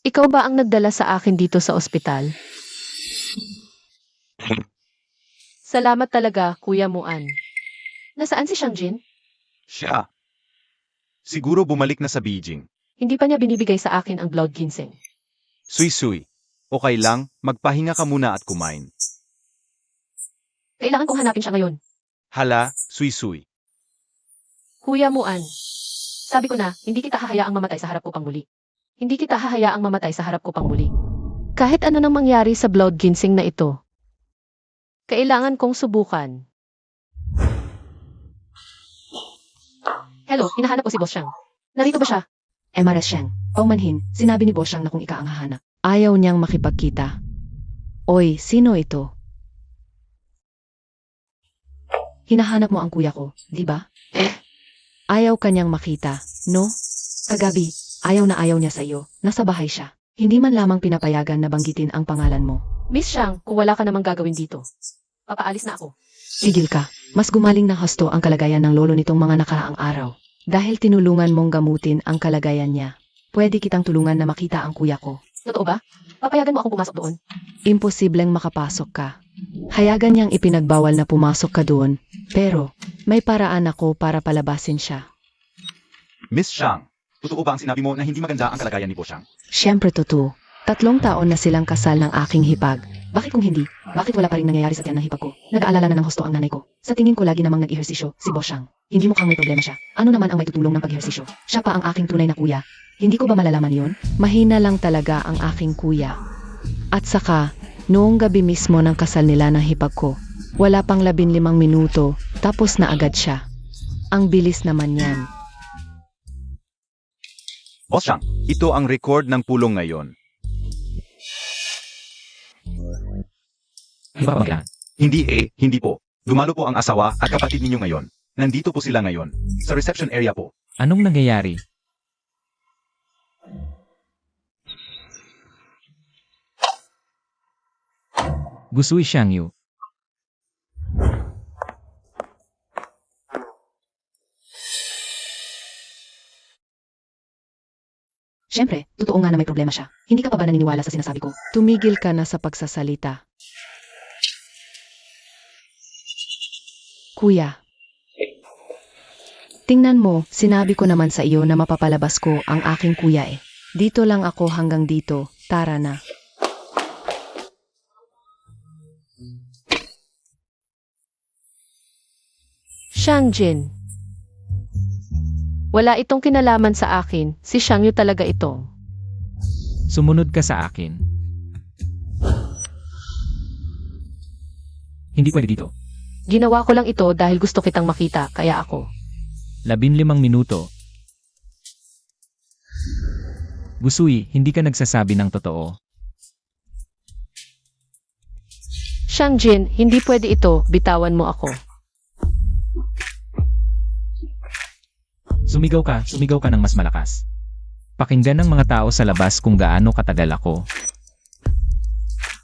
Ikaw ba ang nagdala sa akin dito sa ospital? Salamat talaga, Kuya Muan. Nasaan si Shangjin? Siya. Siguro bumalik na sa Beijing. Hindi pa niya binibigay sa akin ang blood ginseng. Suy-suy. Okay lang, magpahinga ka muna at kumain. Kailangan kong hanapin siya ngayon. Hala, suy-suy. Kuya Muan, sabi ko na, hindi kita hahayaang mamatay sa harap ko pang muli. Hindi kita hahayaang mamatay sa harap ko pang muli. Kahit ano nang mangyari sa blood ginseng na ito, kailangan kong subukan. Hello, hinahanap ko si Boss Shang. Narito ba siya? Emares Sheng, paumanhin, sinabi ni Boss Shang na kung ika ang hahanap. Ayaw niyang makipagkita. Oy, sino ito? Hinahanap mo ang kuya ko, di ba? Ayaw kanyang makita, no? Kagabi, ayaw na ayaw niya sa iyo, nasa bahay siya. Hindi man lamang pinapayagan na banggitin ang pangalan mo. Miss Shang, kung wala ka namang gagawin dito, papaalis na ako. Tigil ka, mas gumaling na husto ang kalagayan ng lolo nitong mga nakaraang araw. Dahil tinulungan mong gamutin ang kalagayan niya, pwede kitang tulungan na makita ang kuya ko. Totoo ba? Papayagan mo akong pumasok doon? Imposibleng makapasok ka. Hayagan niyang ipinagbawal na pumasok ka doon, pero may paraan ako para palabasin siya. Miss Shang, totoo ba ang sinabi mo na hindi maganda ang kalagayan ni Bo Shang? Siyempre totoo. 3 taon na silang kasal ng aking hipag. Bakit kung hindi? Bakit wala pa rin nangyayari sa tiyan ng hipag ko? Nag-aalala na ng husto ang nanay ko. Sa tingin ko lagi namang nag-ehersisyo si Boss Shang. Hindi mukhang may problema siya. Ano naman ang may tutulong ng pag-ehersisyo? Siya pa ang aking tunay na kuya. Hindi ko ba malalaman yon? Mahina lang talaga ang aking kuya. At saka, noong gabi mismo ng kasal nila ng hipag ko, wala pang 15 minuto, tapos na agad siya. Ang bilis naman yan. Boss Shang, ito ang record ng pulong ngayon. Di ba kailangan? Hindi po. Dumalo po ang asawa at kapatid ninyo ngayon. Nandito po sila ngayon. Sa reception area po. Anong nangyayari? Gusui Shangyu. Siyempre, totoo nga na may problema siya. Hindi ka pa ba naniniwala sa sinasabi ko? Tumigil ka na sa pagsasalita. Kuya. Tingnan mo, sinabi ko naman sa iyo na mapapalabas ko ang aking kuya eh. Dito lang ako hanggang dito, tara na. Shangjin. Wala itong kinalaman sa akin, si Shangyu talaga ito. Sumunod ka sa akin. Hindi pwede dito. Ginawa ko lang ito dahil gusto kitang makita, kaya ako. 15 minuto. Gusui, hindi ka nagsasabi ng totoo. Shangjin, hindi pwede ito, bitawan mo ako. Sumigaw ka ng mas malakas. Pakinggan ng mga tao sa labas kung gaano katagal ako.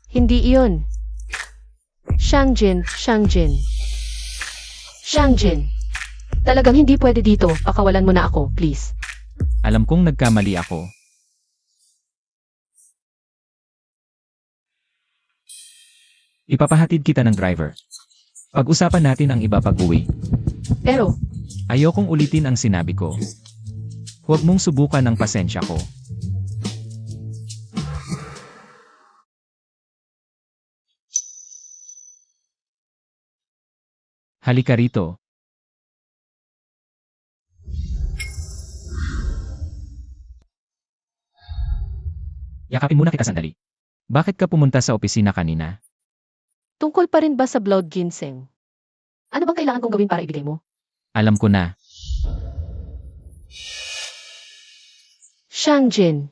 Hindi iyon. Shangjin. Shangjin. Talagang hindi pwede dito, pakawalan mo na ako, please. Alam kong nagkamali ako. Ipapahatid kita ng driver. Pag-usapan natin ang iba pag-uwi. Pero, Ayokong ulitin ang sinabi ko. Huwag mong subukan ang pasensya ko. Halika rito. Yakapin muna kita sandali. Bakit ka pumunta sa opisina kanina? tungkol pa rin ba sa blood ginseng? Ano bang kailangan kong gawin para ibigay mo? Alam ko na. Shangjin.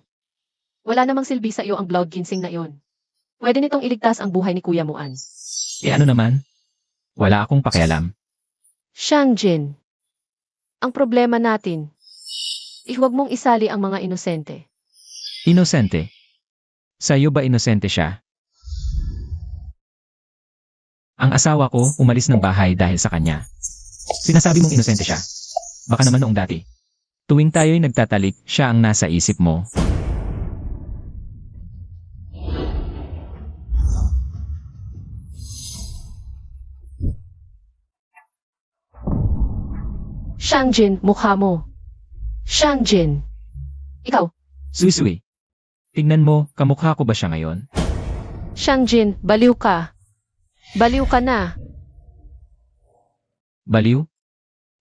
Wala namang silbi sa iyo ang blood ginseng na iyon. Pwede nitong iligtas ang buhay ni Kuya Muan. Ano naman? Wala akong pakialam. Shangjin. Ang problema natin, Huwag mong isali ang mga inosente. Inosente? Sa'yo ba inosente siya? Ang asawa ko umalis ng bahay dahil sa kanya. Sinasabi mong inosente siya. Baka naman noong dati. Tuwing tayo'y nagtatalik, siya ang nasa isip mo. Shangjin, mukha mo. Shangjin. Ikaw, Sui-sui. Tignan mo, kamukha ko ba siya ngayon? Shangjin, baliw ka. Baliw ka na. Baliw?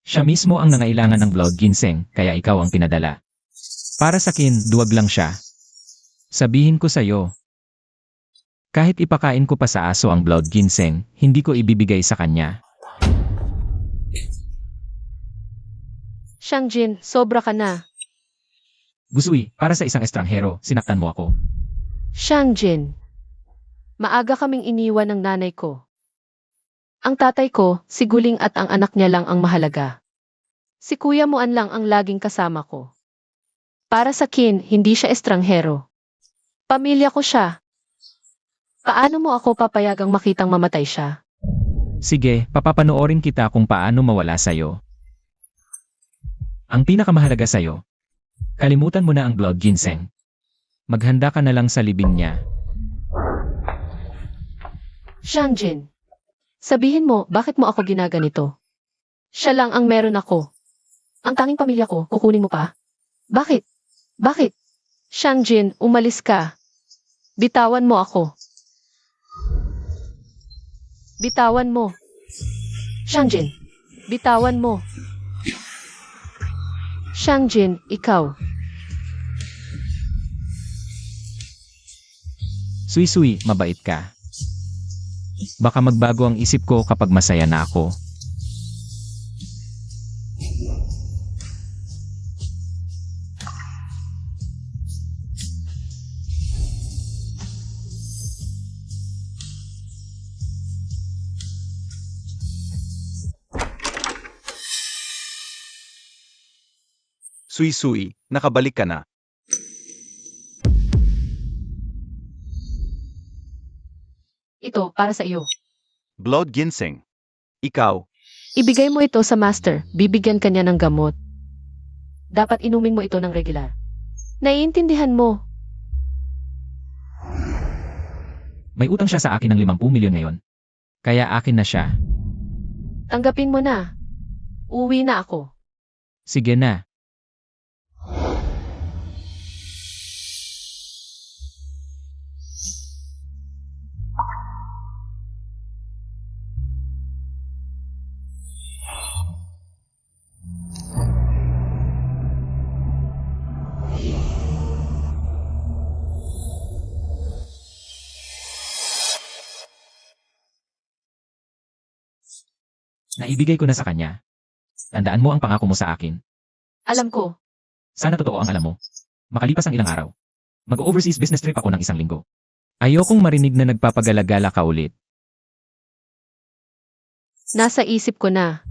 Siya mismo ang nangailangan ng blood ginseng, kaya ikaw ang pinadala. Para sakin, duwag lang siya. Sabihin ko sa'yo. Kahit ipakain ko pa sa aso ang blood ginseng, hindi ko ibibigay sa kanya. Shangjin, sobra ka na. Busui, para sa isang estranghero, sinaktan mo ako. Shangjin. Maaga kaming iniwan ng nanay ko. Ang tatay ko, si Guling at ang anak niya lang ang mahalaga. Si Kuya Muan lang ang laging kasama ko. Para sa kin, hindi siya estranghero. Pamilya ko siya. Paano mo ako papayagang makitang mamatay siya? Sige, papapanoorin kita kung paano mawala sa'yo. Ang pinakamahalaga sa'yo. Kalimutan mo na ang blood ginseng. Maghanda ka na lang sa libing niya. Shangjin. Sabihin mo, bakit mo ako ginaganito? Siya lang ang meron ako. Ang tanging pamilya ko, kukunin mo pa? Bakit? Bakit? Shangjin, umalis ka. Bitawan mo ako. Bitawan mo. Shangjin, bitawan mo. Shangjin, ikaw. Sui-sui, mabait ka. Baka magbago ang isip ko kapag masaya na ako. Sui-sui, nakabalik ka na. Ito, para sa iyo. Blood ginseng. Ikaw, Ibigay mo ito sa master, bibigyan ka niya ng gamot. Dapat inumin mo ito ng regular. Naiintindihan mo. May utang siya sa akin ng 50 milyon ngayon. Kaya akin na siya. Tanggapin mo na. Uwi na ako. Sige na. Naibigay ko na sa kanya. Tandaan mo ang pangako mo sa akin. Alam ko. Sana totoo ang alam mo. Makalipas ang ilang araw. Mag-overseas business trip ako ng 1 linggo. Ayokong marinig na nagpapagalagala ka ulit. Nasa isip ko na.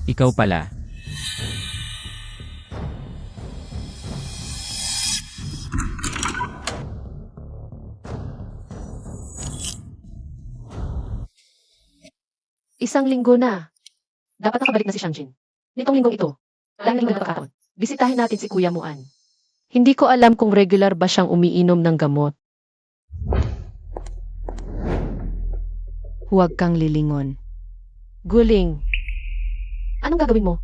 Ikaw pala. Isang linggo na. Dapat nakabalik na si Shangjin. Nitong linggong ito. Wala na linggo na pagkakataon. Bisitahin natin si Kuya Muan. Hindi ko alam kung regular ba siyang umiinom ng gamot. Huwag kang lilingon. Guling. Anong gagawin mo?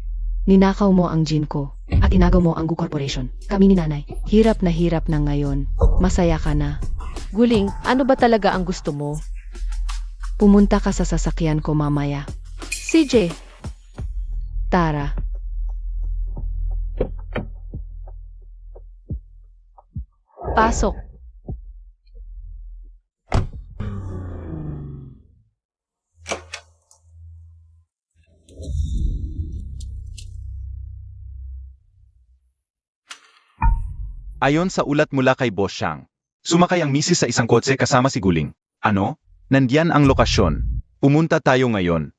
Ninakaw mo ang gin ko at inagaw mo ang Gu Corporation. Kami ni nanay. Hirap na ngayon. Masaya ka na. Guling, ano ba talaga ang gusto mo? Pumunta ka sa sasakyan ko mamaya. CJ, Tara. pasok. Ayon sa ulat mula kay Boss Shang, sumakay ang misis sa isang kotse kasama si Guling. Ano? Nandiyan ang lokasyon. Pumunta tayo ngayon.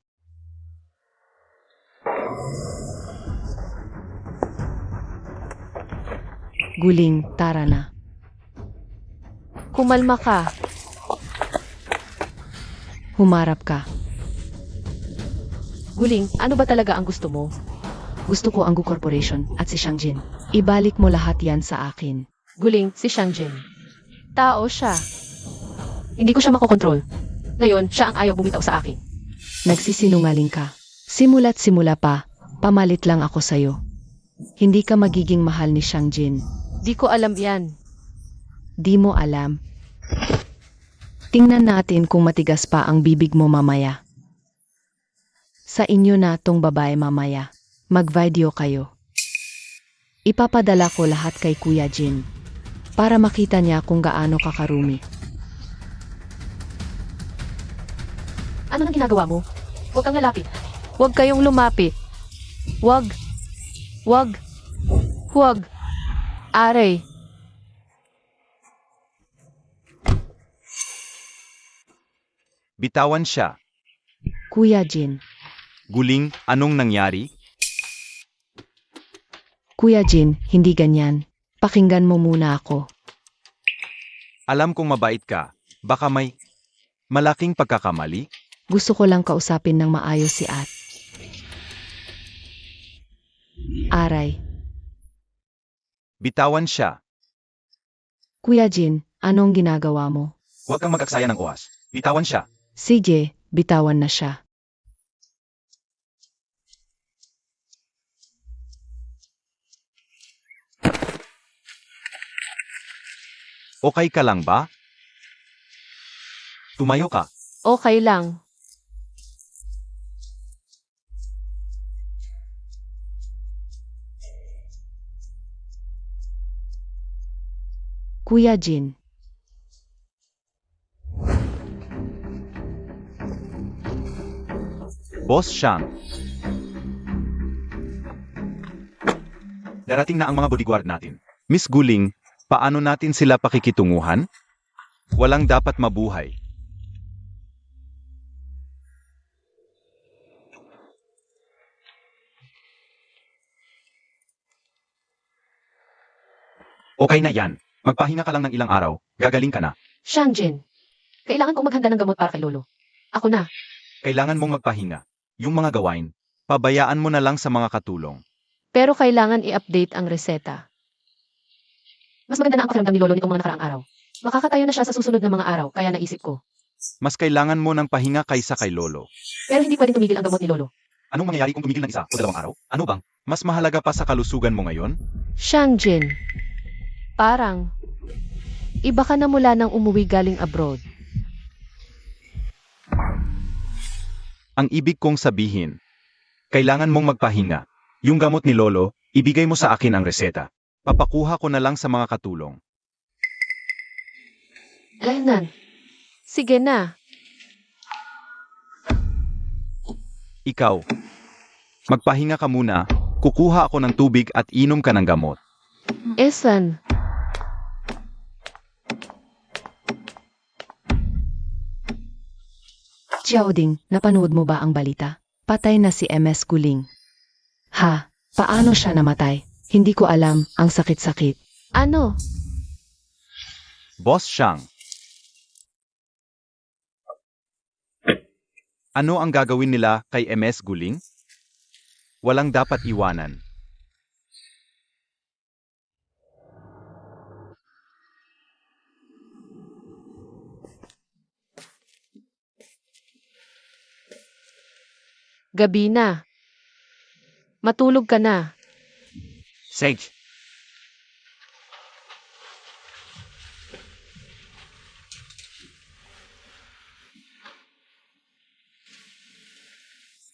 Guling, tara na. Kumalma ka. Humarap ka. Guling, ano ba talaga ang gusto mo? Gusto ko ang Gu Corporation at si Shang Jin. Ibalik mo lahat yan sa akin. Guling, si Shang Jin. Tao siya. Hindi ko siya makokontrol. Ngayon, siya ang ayaw bumitaw sa akin. Nagsisinungaling ka. Simula't simula pa, pamalit lang ako sa'yo. Hindi ka magiging mahal ni Shang Jin. Di ko alam yan. Di mo alam. Tingnan natin kung matigas pa ang bibig mo mamaya. Sa inyo na tong babae mamaya. Mag-video kayo. Ipapadala ko lahat kay Kuya Jin. Para makita niya kung gaano kakarumi. Ano nang ginagawa mo? Huwag kang lalapit. Huwag kayong lumapit. Huwag. Huwag. Huwag. Aray. Bitawan siya. Kuya Jin. Guling, anong nangyari? Kuya Jin, hindi ganyan. Pakinggan mo muna ako. Alam kong mabait ka. Baka may malaking pagkakamali? Gusto ko lang kausapin ng maayos si At. Aray. Bitawan siya. Kuya Jin, anong ginagawa mo? Huwag kang mag-aksaya ng oras. Bitawan siya. Sige, bitawan na siya. Okay ka lang ba? Tumayo ka. Okay lang. Kuya Jin. Boss Shang. Darating na ang mga bodyguard natin. Miss Guling, paano natin sila pakikitunguhan? Walang dapat mabuhay. Okay na yan. Magpahinga ka lang ng ilang araw. Gagaling ka na. Shang Jin. Kailangan kong maghanda ng gamot para kay Lolo. Ako na. Kailangan mong magpahinga. Yung mga gawain, pabayaan mo na lang sa mga katulong. Pero kailangan i-update ang reseta. Mas maganda na ang pakiramdam ni Lolo nitong mga nakaraang araw. Makakatayo na siya sa susunod na mga araw, kaya naisip ko. Mas kailangan mo ng pahinga kaysa kay Lolo. Pero hindi pwedeng tumigil ang gamot ni Lolo. Anong mangyayari kung tumigil ng isa o 2 araw? Ano bang? Mas mahalaga pa sa kalusugan mo ngayon? Shang Jin. Parang, iba ka na mula nang umuwi galing abroad. Ang ibig kong sabihin, kailangan mong magpahinga. Yung gamot ni Lolo, ibigay mo sa akin ang reseta. Papakuha ko na lang sa mga katulong. Ayun. Sige na. Ikaw, magpahinga ka muna, kukuha ako ng tubig at inom ka ng gamot. Esan. Xiaoding, napanood mo ba ang balita? Patay na si MS Guling. Ha? Paano siya namatay? Hindi ko alam, ang sakit-sakit. Ano? Boss Shang. Ano ang gagawin nila kay MS Guling? Walang dapat iwanan. Gabi na. Matulog ka na. Sage,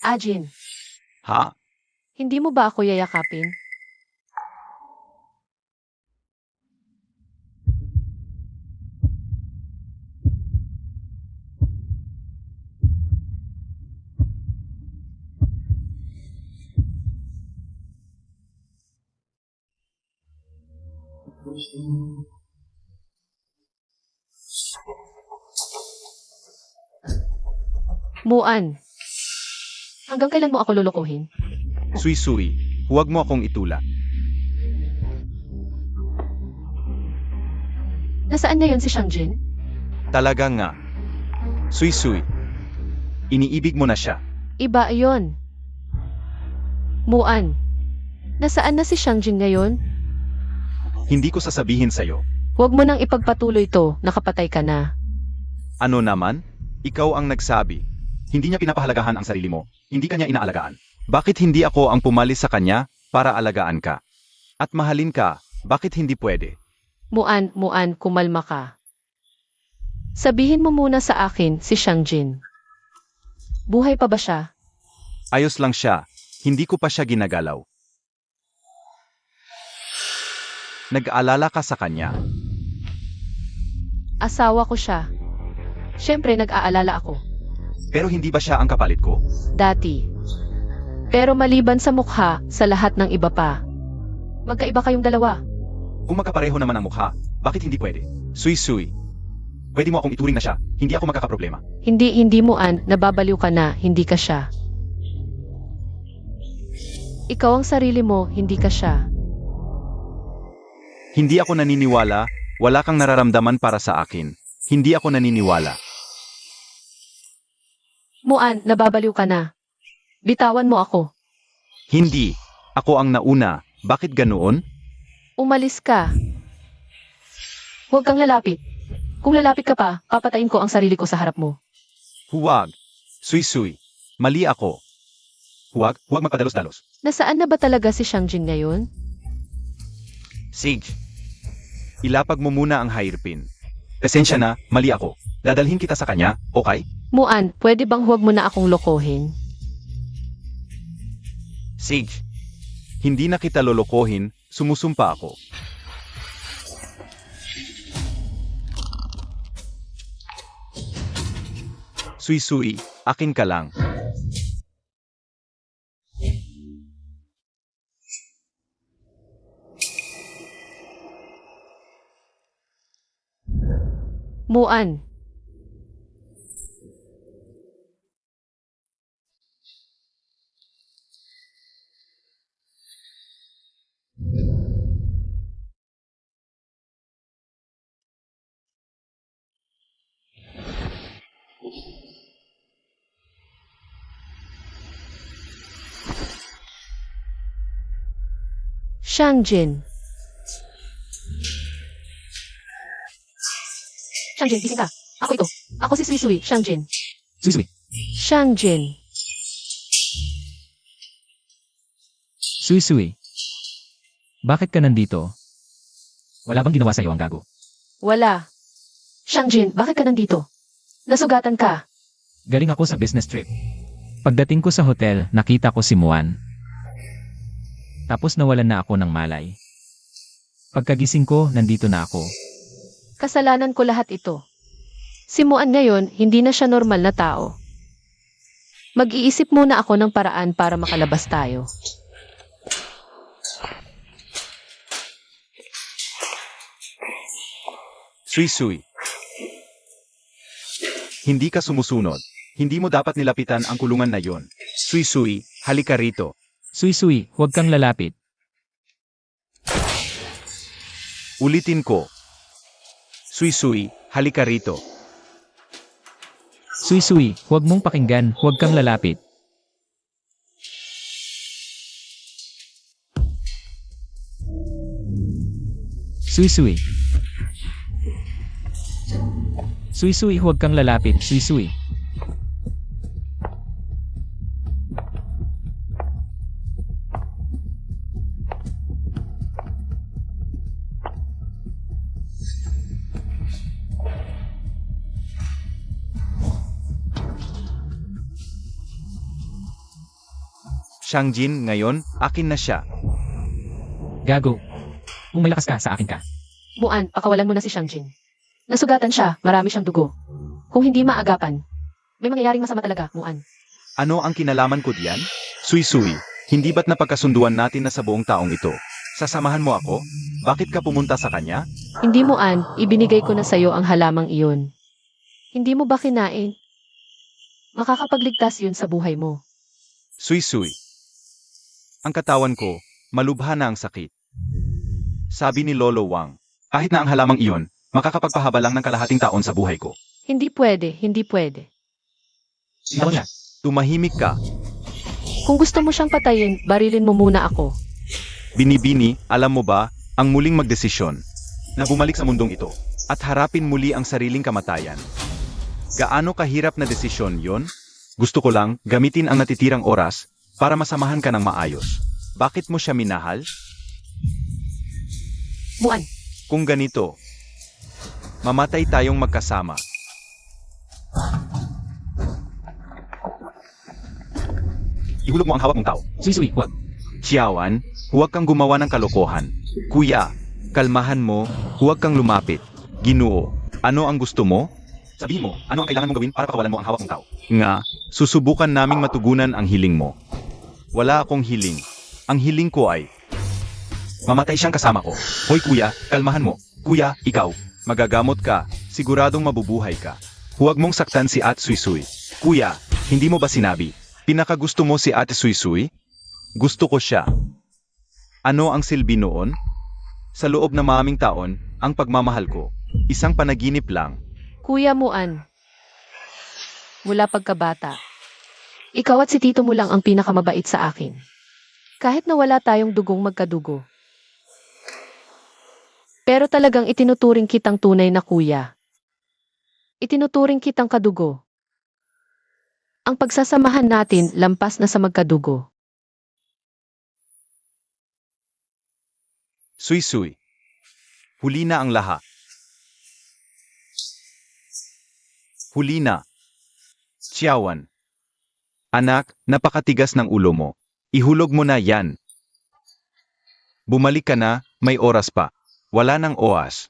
Ajin, ha? hindi mo ba ako yayakapin? Muan, hanggang kailan mo ako lulukuhin? Sui-sui, huwag mo akong itula. Nasaan na yon si Shangjin? Talaga nga. Sui-sui, iniibig mo na siya. Iba yon. Muan, nasaan na si Shangjin ngayon? Hindi ko sasabihin sa'yo. Huwag mo nang ipagpatuloy to, nakapatay ka na. Ano naman? Ikaw ang nagsabi. Hindi niya pinapahalagahan ang sarili mo. Hindi kanya inaalagaan. Bakit hindi ako ang pumalis sa kanya para alagaan ka? At mahalin ka, bakit hindi pwede? Muan, kumalma ka. Sabihin mo muna sa akin si Shangjin. Buhay pa ba siya? Ayos lang siya. Hindi ko pa siya ginagalaw. Nag-aalala ka sa kanya. Asawa ko siya. Siyempre nag-aalala ako. Pero hindi ba siya ang kapalit ko? Dati. Pero maliban sa mukha, sa lahat ng iba pa. Magkaiba kayong dalawa. Kung magkapareho naman ang mukha, bakit hindi pwede? Sui-sui. Pwede mo akong ituring na siya. Hindi ako magkakaproblema. Hindi Muan, nababaliw ka na, hindi ka siya. Ikaw ang sarili mo, hindi ka siya. Hindi ako naniniwala. Wala kang nararamdaman para sa akin. Hindi ako naniniwala. Muan, nababaliw ka na. Bitawan mo ako. Hindi. Ako ang nauna. Bakit ganoon? Umalis ka. Huwag kang lalapit. Kung lalapit ka pa, papatayin ko ang sarili ko sa harap mo. Huwag. Sui-sui. Mali ako. Huwag magpadalos-dalos. Nasaan na ba talaga si Shangjin ngayon? Sage. Ilapag mo muna ang hairpin. Pasensya na, mali ako. Dadalhin kita sa kanya, okay? Muan, pwede bang huwag mo na akong lokohin? Sage. Hindi na kita lolokohin, sumusumpa ako. Sui-sui, akin ka lang. Muan. Shangjin. Shangjin, gising ka. Ako ito. Ako si Sui-sui, Shangjin. Sui-sui. Shangjin. Sui-sui. Bakit ka nandito? Wala bang ginawa sa'yo ang gago? Wala. Shangjin, bakit ka nandito? Nasugatan ka. Galing ako sa business trip. Pagdating ko sa hotel, nakita ko si Muan. Tapos nawalan na ako ng malay. Pagkagising ko, nandito na ako. Kasalanan ko lahat ito. Si Muan ngayon, hindi na siya normal na tao. Mag-iisip muna ako ng paraan para makalabas tayo. Sui-sui. Hindi ka sumusunod. Hindi mo dapat nilapitan ang kulungan na yon. Sui-sui, halika rito. Sui-sui, huwag kang lalapit. Ulitin ko. Sui-sui, halika rito. Sui-sui, huwag mong pakinggan, huwag kang lalapit. Sui-sui. Sui-sui, huwag kang lalapit, Sui-sui. Shangjin, ngayon, akin na siya. Gago. Kung may lakas ka, sa akin ka. Muan, pakawalan mo na si Shangjin. Nasugatan siya, marami siyang dugo. Kung hindi maagapan, may mangyayaring masama talaga, Muan. Ano ang kinalaman ko diyan? Sui-sui, hindi ba't napagkasunduan natin na sa buong taong ito? Sasamahan mo ako? Bakit ka pumunta sa kanya? Hindi mo ibinigay ko na sa'yo ang halamang iyon. Hindi mo ba kinain? Makakapagligtas yun sa buhay mo. Suy-suy. Ang katawan ko, malubha na ang sakit. Sabi ni Lolo Wang, kahit na ang halamang iyon, makakapagpahaba lang ng kalahating taon sa buhay ko. Hindi pwede, hindi pwede. Bitawan niya. Tumahimik ka. Kung gusto mo siyang patayin, barilin mo muna ako. Binibini, alam mo ba, ang muling magdesisyon na bumalik sa mundong ito at harapin muli ang sariling kamatayan. Gaano kahirap na desisyon yon? Gusto ko lang gamitin ang natitirang oras para masamahan ka ng maayos. Bakit mo siya minahal? Muan, Kung ganito, mamatay tayong magkasama. Ihulog mo ang hawak mong tao. Suy-suy, huwag. Xiaoan, huwag kang gumawa ng kalokohan. Kuya, kalmahan mo, huwag kang lumapit. Ginoo, ano ang gusto mo? Sabihin mo, ano ang kailangan mong gawin para pakawalan mo ang hawak mong tao? Nga, susubukan naming matugunan ang hiling mo. Wala akong hiling. Ang hiling ko ay, mamatay siyang kasama ko. Hoy kuya, kalmahan mo. Kuya, ikaw, magagamot ka, siguradong mabubuhay ka. Huwag mong saktan si Ate Suy-Suy. Kuya, hindi mo ba sinabi, pinakagusto mo si Ate Suy-Suy? Gusto ko siya. Ano ang silbi noon? Sa loob ng maming taon, ang pagmamahal ko, isang panaginip lang. Kuya Muan. Mula pagkabata. Ikaw at si tito mo lang ang pinakamabait sa akin. Kahit na wala tayong dugong magkadugo. Pero talagang itinuturing kitang tunay na kuya. Itinuturing kitang kadugo. Ang pagsasamahan natin lampas na sa magkadugo. Suy-Suy. Huli na ang lahat. Huli na. Xiaoan. Anak, napakatigas ng ulo mo. Ihulog mo na yan. Bumalik ka na, may oras pa. Wala nang oas.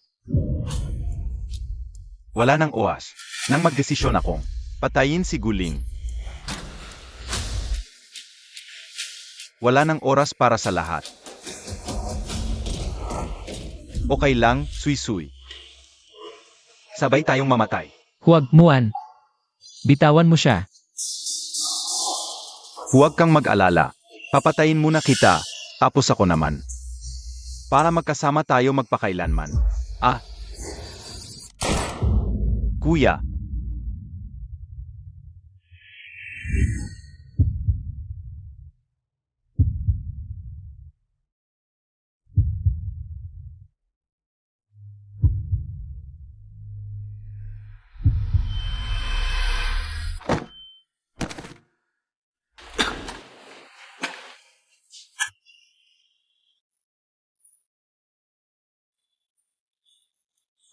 Wala nang oas. Nang magdesisyon akong patayin si Guling. Wala nang oras para sa lahat. Okay lang, Suy-Suy. Sabay tayong mamatay. Huwag, Muan. Bitawan mo siya. Huwag kang mag-alala. Papatayin muna kita, tapos ako naman. Para magkasama tayo magpakailanman. Kuya.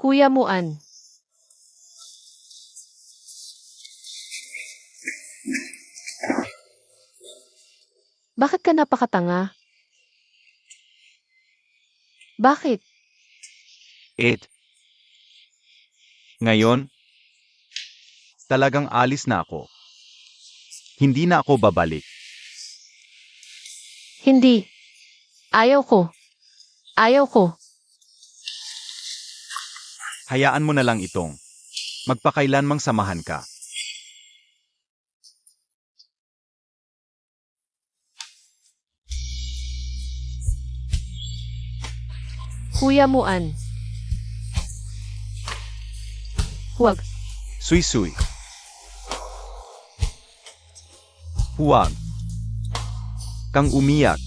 Kuya Muan. Bakit ka napakatanga? Bakit? Ngayon, talagang alis na ako. Hindi na ako babalik. Hindi. Ayaw ko. Ayaw ko. Hayaan mo na lang itong magpakailanmang samahan ka. Kuya Muan. Huwag. Suy-Suy. Huwag kang umiyak.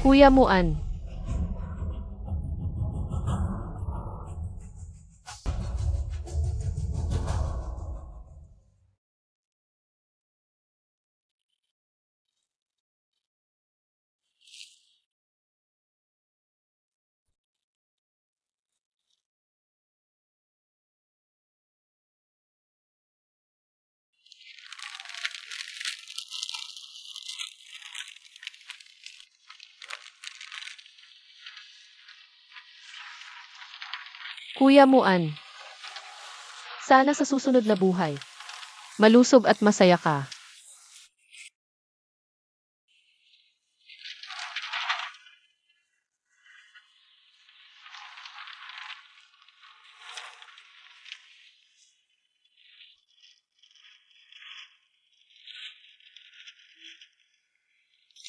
Kuya Muan. Kuya Muan. Sana sa susunod na buhay, malusob at masaya ka.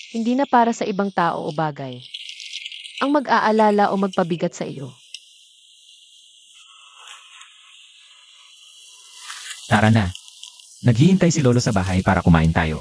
Hindi na para sa ibang tao o bagay. Ang mag-aalala o magpabigat sa iyo. Tara na. Naghihintay si Lolo sa bahay para kumain tayo.